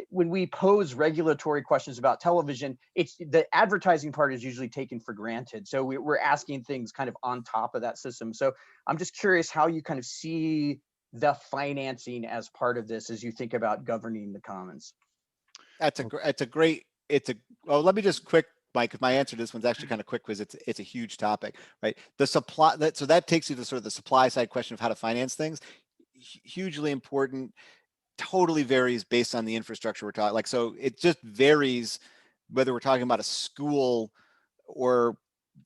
when we pose regulatory questions about television, it's the advertising part is usually taken for granted. So we're asking things kind of on top of that system. So I'm just curious how you kind of see the financing as part of this as you think about governing the commons. Well, let me just quick, Mike, my answer to this one's actually kind of quick because it's a huge topic, right? So that takes you to sort of the supply side question of how to finance things. Hugely important, totally varies based on the infrastructure we're talking. Like, so it just varies whether we're talking about a school or,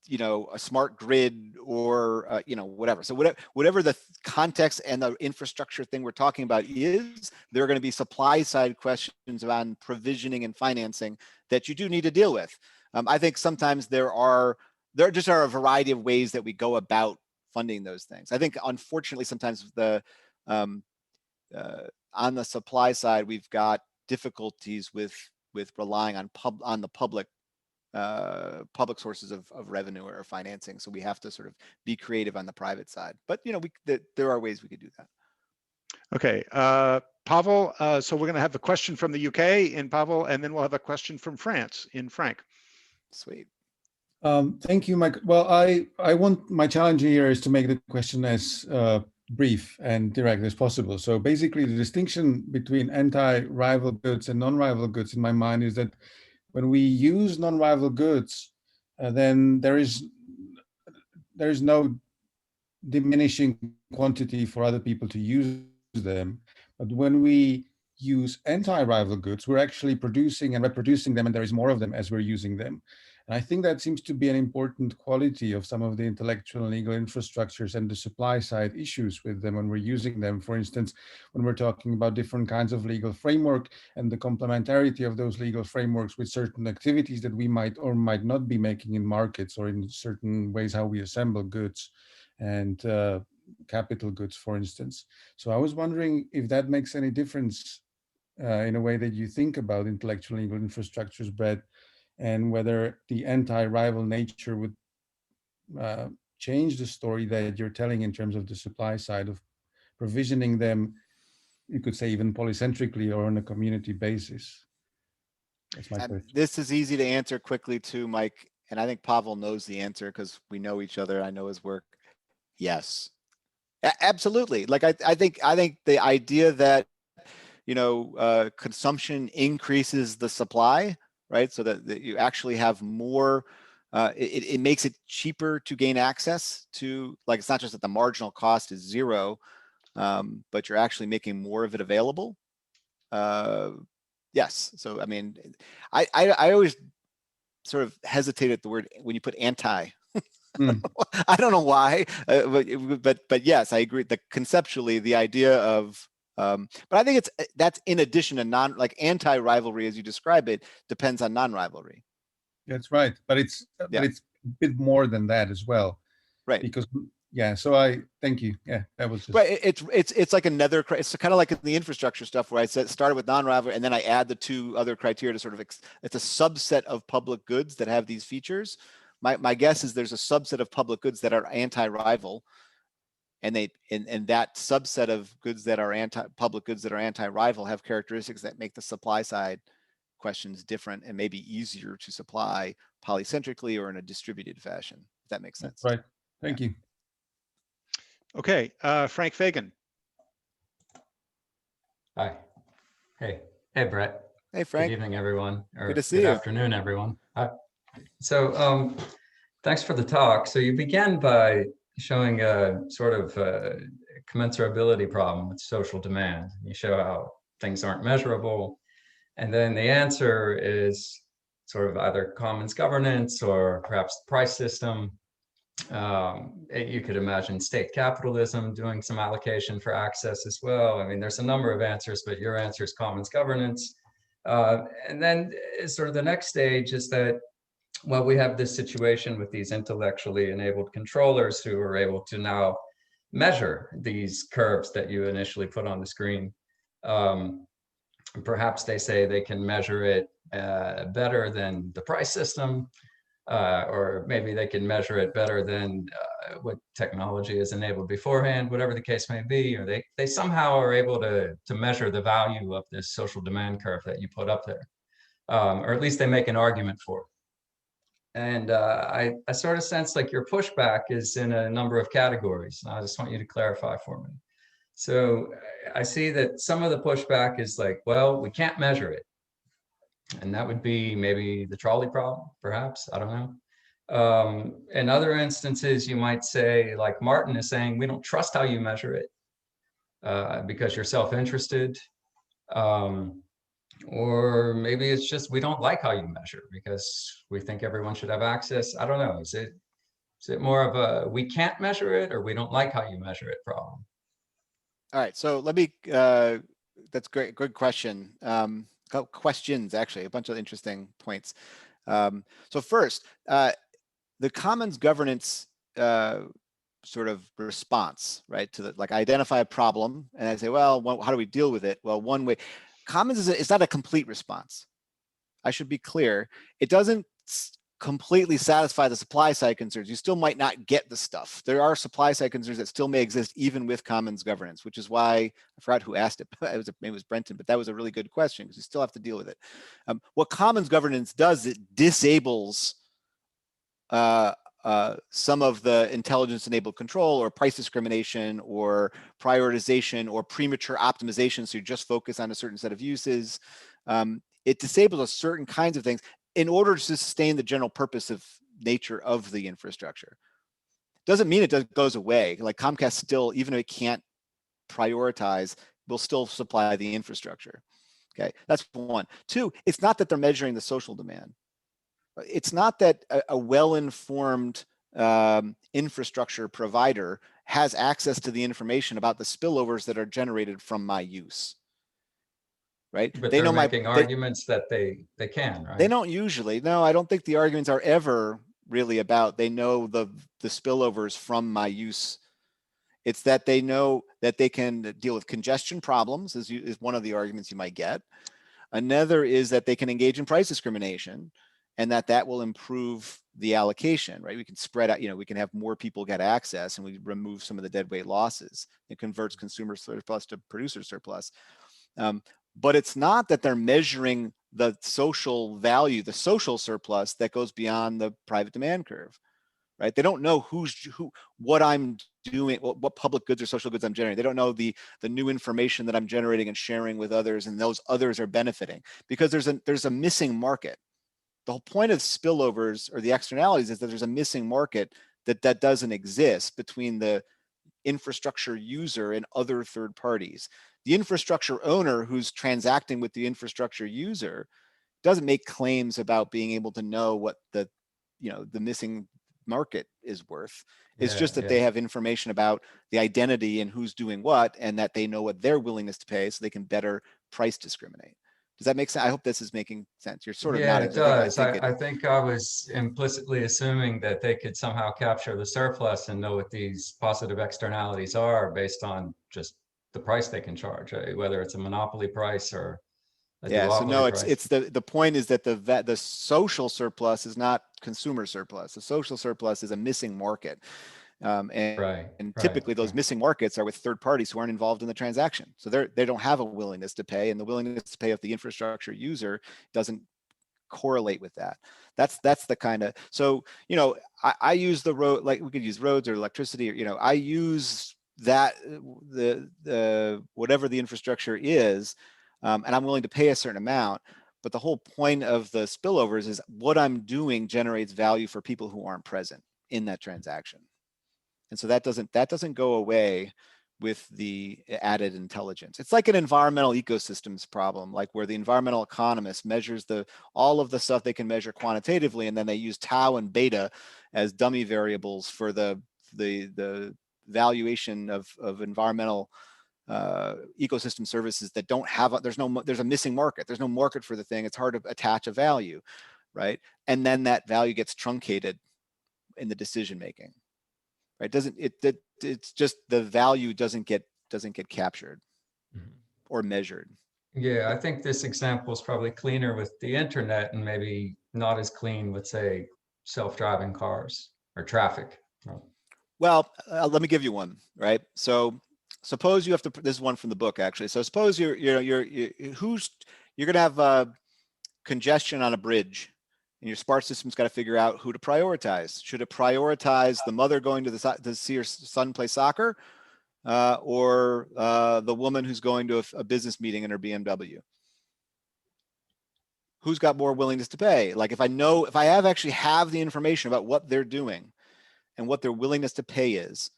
you know, a smart grid or, you know, whatever. So whatever the context and the infrastructure thing we're talking about is, there are going to be supply side questions around provisioning and financing that you do need to deal with. I think sometimes there just are a variety of ways that we go about funding those things. I think, unfortunately, sometimes on the supply side, we've got difficulties with relying on the public sources of revenue or financing. So we have to sort of be creative on the private side. But, you know, there are ways we could do that. Okay, Pavel, so we're going to have a question from the UK in Pavel, and then we'll have a question from France in Frank. Sweet. Thank you, Mike. Well, I want, my challenge here is to make the question as brief and direct as possible. So basically, the distinction between anti-rival goods and non-rival goods in my mind is that when we use non-rival goods, then there is no diminishing quantity for other people to use them. But when we use anti-rival goods, we're actually producing and reproducing them, and there is more of them as we're using them. And I think that seems to be an important quality of some of the intellectual and legal infrastructures and the supply side issues with them when we're using them. For instance, when we're talking about different kinds of legal framework and the complementarity of those legal frameworks with certain activities that we might or might not be making in markets, or in certain ways how we assemble goods and capital goods, for instance. So I was wondering if that makes any difference in a way that you think about intellectual legal infrastructures, Brett, and whether the anti-rival nature would change the story that you're telling in terms of the supply side of provisioning them, you could say even polycentrically or on a community basis. That's my question. This is easy to answer quickly too, Mike. And I think Pavel knows the answer because we know each other. I know his work. Yes, absolutely. Like I think the idea that, you know, consumption increases the supply, right? So that you actually have more, it makes it cheaper to gain access to, like, it's not just that the marginal cost is zero, but you're actually making more of it available. Yes. So, I mean, I always sort of hesitate at the word when you put anti. I don't know why, but yes, I agree that conceptually the idea of, but I think that's in addition to like anti-rivalry as you describe it depends on non-rivalry. That's right, but it's a bit more than that as well, right? Because so thank you. Yeah, that was just... right. It's like another. It's kind of like in the infrastructure stuff where I started with non-rivalry and then I add the two other criteria to sort of it's a subset of public goods that have these features. My guess is there's a subset of public goods that are anti-rival, and that subset of goods that are public goods that are anti-rival have characteristics that make the supply side questions different and maybe easier to supply polycentrically or in a distributed fashion. If that makes sense. That's right. Thank you. Okay, Frank Fagan. Hi. Hey, Brett. Hey, Frank. Good evening, everyone. Or good to see you. Good afternoon, everyone. So thanks for the talk. So you began by showing a sort of commensurability problem with social demand. You show how things aren't measurable. And then the answer is sort of either commons governance or perhaps the price system. You could imagine state capitalism doing some allocation for access as well. I mean, there's a number of answers, but your answer is commons governance. And then sort of the next stage is that, well, we have this situation with these intellectually enabled controllers who are able to now measure these curves that you initially put on the screen. Perhaps they say they can measure it better than the price system. or maybe they can measure it better than what technology has enabled beforehand, whatever the case may be, or they somehow are able to measure the value of this social demand curve that you put up there, or at least they make an argument for it. And I sort of sense like your pushback is in a number of categories. I just want you to clarify for me. So I see that some of the pushback is like, well, we can't measure it. And that would be maybe the trolley problem, perhaps, I don't know. In other instances, you might say, like Martin is saying, we don't trust how you measure it because you're self-interested. Or maybe it's just we don't like how you measure because we think everyone should have access. I don't know. Is it more of a we can't measure it or we don't like how you measure it problem? All right, so let me, that's great, good question. Questions, actually, a bunch of interesting points. So first, the commons governance sort of response, right, to the, like, I identify a problem and I say, well, how do we deal with it? Well, one way, commons is not a complete response. I should be clear. It doesn't completely satisfy the supply side concerns. You still might not get the stuff. There are supply side concerns that still may exist even with commons governance, which is why I forgot who asked it. Maybe it was Brenton, but that was a really good question because you still have to deal with it. What commons governance does, it disables some of the intelligence enabled control or price discrimination or prioritization or premature optimization. So you just focus on a certain set of uses. It disables a certain kinds of things in order to sustain the general purpose of nature of the infrastructure. Doesn't mean it goes away. Like Comcast still, even if it can't prioritize, will still supply the infrastructure. Okay, that's one. Two, it's not that they're measuring the social demand. It's not that a well-informed infrastructure provider has access to the information about the spillovers that are generated from my use. Right? But they're making arguments that they can, right? They don't usually. No, I don't think the arguments are ever really about they know the spillovers from my use. It's that they know that they can deal with congestion problems is one of the arguments you might get. Another is that they can engage in price discrimination and that will improve the allocation, right? We can spread out, we can have more people get access and we remove some of the deadweight losses. It converts consumer surplus to producer surplus. But it's not that they're measuring the social value, the social surplus that goes beyond the private demand curve, right? They don't know what I'm doing, what public goods or social goods I'm generating. They don't know the new information that I'm generating and sharing with others, and those others are benefiting because there's a missing market. The whole point of spillovers or the externalities is that there's a missing market that doesn't exist between the infrastructure user and other third parties. The infrastructure owner who's transacting with the infrastructure user doesn't make claims about being able to know what the missing market is worth. It's just that they have information about the identity and who's doing what, and that they know what their willingness to pay so they can better price discriminate. Does that make sense? I hope this is making sense. You're sort of nodding. It does. I think I was implicitly assuming that they could somehow capture the surplus and know what these positive externalities are based on just the price they can charge, right? Whether it's a monopoly price or a duopoly so no, price. it's the point is that the social surplus is not consumer surplus. The social surplus is a missing market. And typically those missing markets are with third parties who aren't involved in the transaction. So they don't have a willingness to pay, and the willingness to pay of the infrastructure user doesn't correlate with that. That's the kind of, so, I use the road, like we could use roads or electricity, or, I use that, the whatever the infrastructure is, and I'm willing to pay a certain amount. But the whole point of the spillovers is what I'm doing generates value for people who aren't present in that transaction. And so that doesn't go away with the added intelligence. It's like an environmental ecosystems problem, like where the environmental economist measures all of the stuff they can measure quantitatively, and then they use tau and beta as dummy variables for the valuation of environmental ecosystem services that don't have there's a missing market. There's no market for the thing. It's hard to attach a value, right? And then that value gets truncated in the decision making. Right? It's just the value doesn't get captured or measured. Yeah, I think this example is probably cleaner with the internet and maybe not as clean with, say, self-driving cars or traffic? Well, let me give you one, right? So suppose you have to, this is one from the book actually. So suppose you're gonna have congestion on a bridge, and your smart system's got to figure out who to prioritize. Should it prioritize the mother going to see her son play soccer, or the woman who's going to a business meeting in her BMW? Who's got more willingness to pay? Like if I actually have the information about what they're doing and what their willingness to pay is,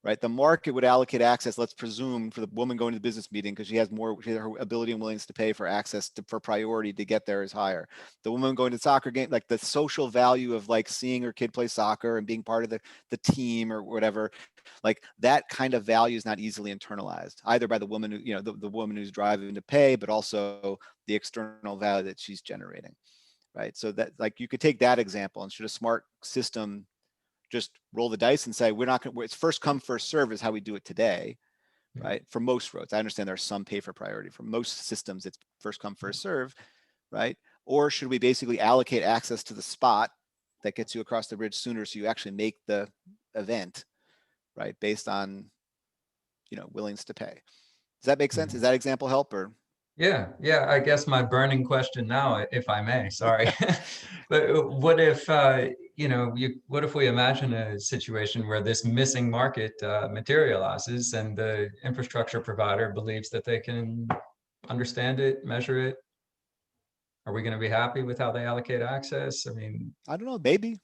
right? The market would allocate access, let's presume, for the woman going to the business meeting because her ability and willingness to pay for access for priority to get there is higher. The woman going to the soccer game, like the social value of like seeing her kid play soccer and being part of the team or whatever, like that kind of value is not easily internalized either by the woman who, the woman who's driving to pay, but also the external value that she's generating, right? So that, like, you could take that example, and should a smart system just roll the dice and say, we're not going to, it's first come, first serve is how we do it today, right? For most roads. I understand there's some pay for priority. For most systems, it's first come, first serve, right? Or should we basically allocate access to the spot that gets you across the bridge sooner so you actually make the event, right? Based on, willingness to pay. Does that make sense? Does that example help? Or Yeah, I guess my burning question now, if I may, sorry, but what if, what if we imagine a situation where this missing market materializes and the infrastructure provider believes that they can understand it, measure it? Are we going to be happy with how they allocate access? I mean, I don't know, maybe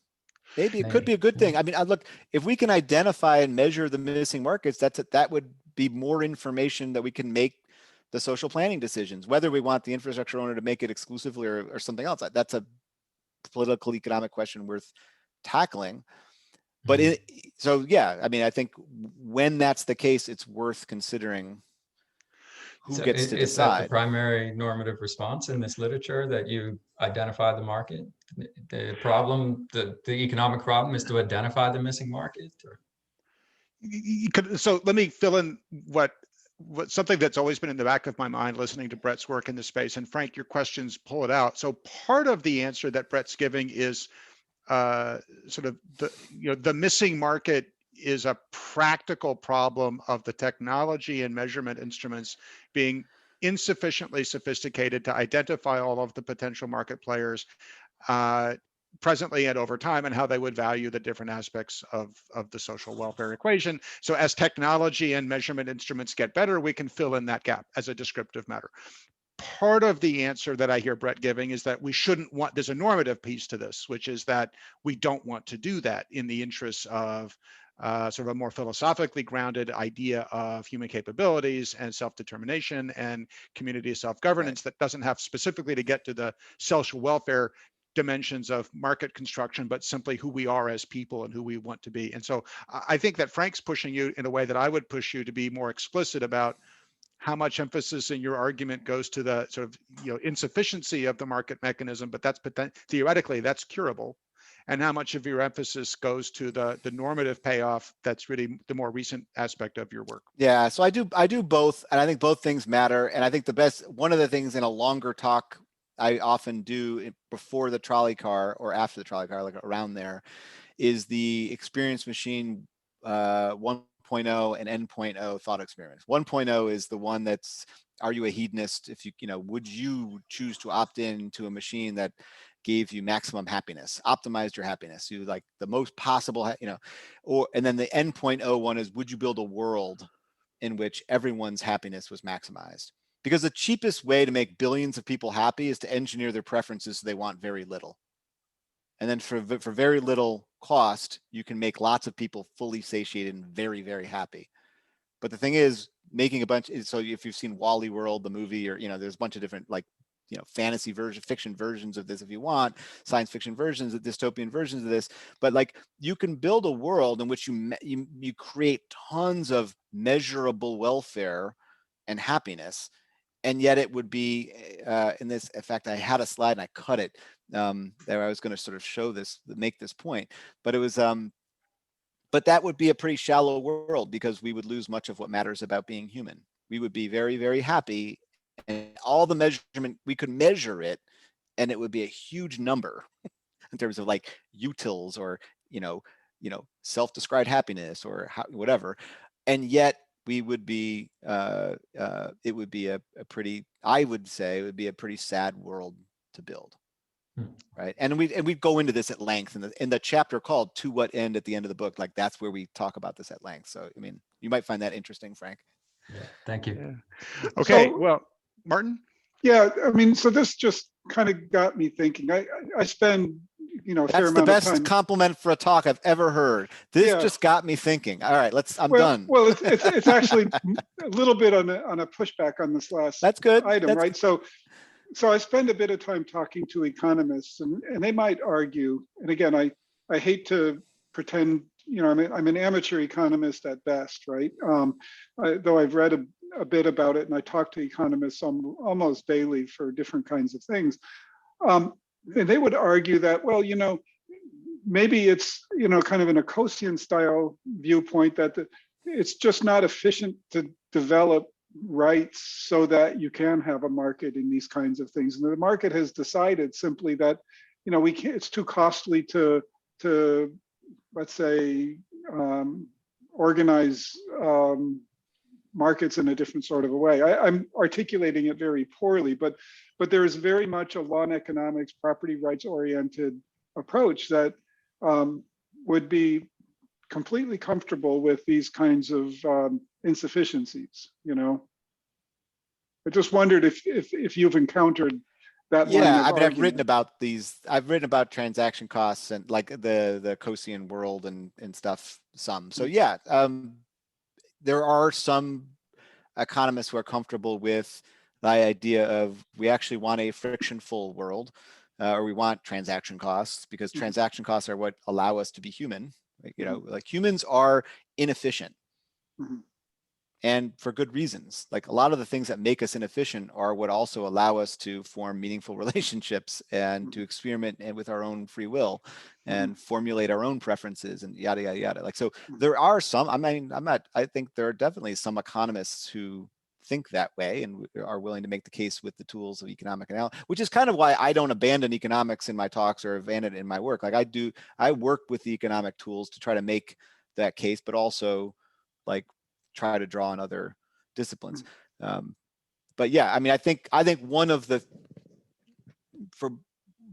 it could be a good thing. I mean, look, if we can identify and measure the missing markets, that would be more information that we can make the social planning decisions, whether we want the infrastructure owner to make it exclusively or something else. That's a political economic question worth tackling. But yeah, I mean, I think when that's the case, it's worth considering who gets to is that the decide. primary normative response in this literature, that you identify the market? The problem, the economic problem is to identify the missing market? Or? So let me fill in what something that's always been in the back of my mind listening to Brett's work in this space. And Frank, your questions pull it out. So part of the answer that Brett's giving is sort of the missing market is a practical problem of the technology and measurement instruments being insufficiently sophisticated to identify all of the potential market players presently and over time, and how they would value the different aspects of the social welfare equation. So as technology and measurement instruments get better, we can fill in that gap as a descriptive matter. Part of the answer that I hear Brett giving is that we shouldn't want, there's a normative piece to this, which is that we don't want to do that in the interests of sort of a more philosophically grounded idea of human capabilities and self-determination and community self-governance that doesn't have specifically to get to the social welfare dimensions of market construction, but simply who we are as people and who we want to be. And so I think that Frank's pushing you in a way that I would push you to be more explicit about how much emphasis in your argument goes to the sort of insufficiency of the market mechanism, but that's theoretically that's curable, and how much of your emphasis goes to the normative payoff that's really the more recent aspect of your work. Yeah, so I do both, and I think both things matter. And I think one of the things in a longer talk I often do before the trolley car or after the trolley car, like around there, is the experience machine 1.0 and N.0 thought experience. 1.0 is the one that's, are you a hedonist? If would you choose to opt in to a machine that gave you maximum happiness, optimized your happiness, you like the most possible, and then the N.0 one is, would you build a world in which everyone's happiness was maximized? Because the cheapest way to make billions of people happy is to engineer their preferences so they want very little. And then for very little cost, you can make lots of people fully satiated and very, very happy. But the thing is, making a bunch, so if you've seen Wally World, the movie, or, there's a bunch of different, like, fantasy fiction versions of this if you want, science fiction versions, dystopian versions of this. But like, you can build a world in which you create tons of measurable welfare and happiness. And yet it would be in this, in fact, I had a slide and I cut it there. I was going to sort of show this, make this point, but it was, but that would be a pretty shallow world, because we would lose much of what matters about being human. We would be very, very happy, and all the measurement, we could measure it, and it would be a huge number. in terms of like utils or, self-described happiness or whatever. And yet we would be, it would be a pretty, I would say it would be a pretty sad world to build. Right. And we go into this at length in the chapter called To What End at the end of the book. Like that's where we talk about this at length. So, I mean, you might find that interesting, Frank. Yeah, thank you. Yeah. Okay, So- well, Martin? Yeah, I mean, so this just kind of got me thinking. I spend, a fair That's the amount of best time. compliment for a talk I've ever heard. This Yeah. just got me thinking. All right, I'm Well, done. well, it's actually a little bit on a pushback on this last That's good. item, That's right? So I spend a bit of time talking to economists, and they might argue. And again, I hate to pretend, I'm an amateur economist at best, right? Though I've read a bit about it, and I talk to economists almost daily for different kinds of things. And they would argue that, well, maybe it's, kind of an Ecosian style viewpoint that it's just not efficient to develop rights so that you can have a market in these kinds of things. And the market has decided simply that, we can't, it's too costly to let's say, organize markets in a different sort of a way. I'm articulating it very poorly, but there is very much a law and economics, property rights oriented approach that would be completely comfortable with these kinds of insufficiencies. I just wondered if you've encountered that line Yeah, of I mean, I've argument. written about these. I've written about transaction costs and like the Ecosian world and stuff. Some. So yeah, there are some economists who are comfortable with the idea of we actually want a friction-full world, or we want transaction costs because transaction costs are what allow us to be human. Like humans are inefficient. And for good reasons. Like a lot of the things that make us inefficient are what also allow us to form meaningful relationships and to experiment with our own free will and formulate our own preferences and yada, yada, yada. Like, so there are some, I think there are definitely some economists who think that way and are willing to make the case with the tools of economic analysis, which is kind of why I don't abandon economics in my talks or abandon it in my work. Like I work with the economic tools to try to make that case, but also like try to draw on other disciplines. But yeah, I mean, I think one of the,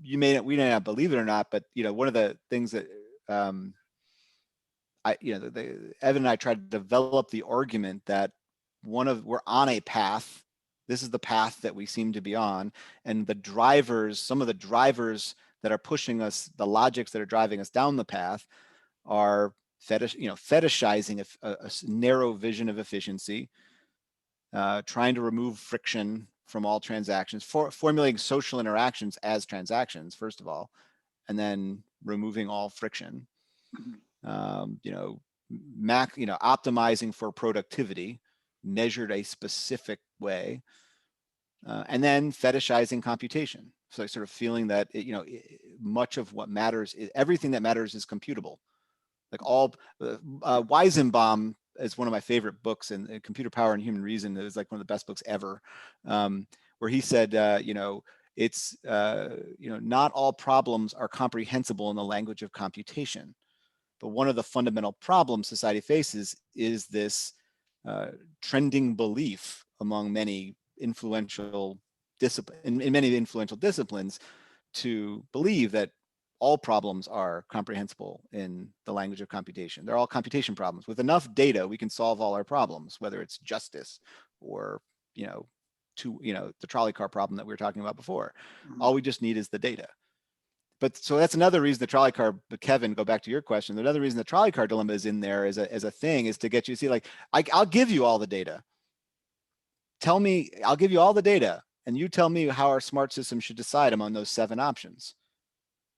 we may not believe it or not, but one of the things that Evan and I tried to develop the argument that we're on a path. This is the path that we seem to be on, and some of the drivers that are pushing us, the logics that are driving us down the path, are fetishizing a narrow vision of efficiency, trying to remove friction from all transactions, formulating social interactions as transactions, first of all, and then removing all friction. Optimizing for productivity, measured a specific way, and then fetishizing computation. So sort of feeling that much of what matters, everything that matters is computable. Like Weizenbaum is one of my favorite books in Computer Power and Human Reason. It was like one of the best books ever, where he said, it's, not all problems are comprehensible in the language of computation. But one of the fundamental problems society faces is this trending belief among many influential disciplines, in many influential disciplines, to believe that all problems are comprehensible in the language of computation. They're all computation problems. With enough data, we can solve all our problems, whether it's justice or, the trolley car problem that we were talking about before. All we just need is the data. But so that's another reason the trolley car, but Kevin, go back to your question. Another reason the trolley car dilemma is in there as a thing is to get you to see, like, I'll give you all the data. I'll give you all the data, and you tell me how our smart system should decide among those 7 options.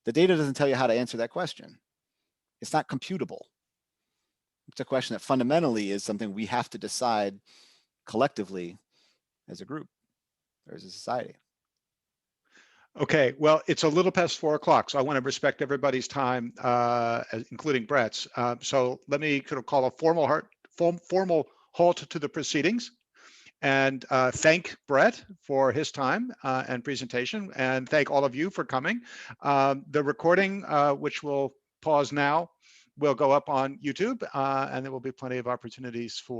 The data doesn't tell you how to answer that question. It's not computable. It's a question that fundamentally is something we have to decide collectively as a group or as a society. Okay, well, it's a little past 4 o'clock, so I want to respect everybody's time, including Brett's. So let me kind of call a formal halt to the proceedings. and thank Brett for his time and presentation, and thank all of you for coming. The recording, which will pause now, will go up on YouTube, and there will be plenty of opportunities for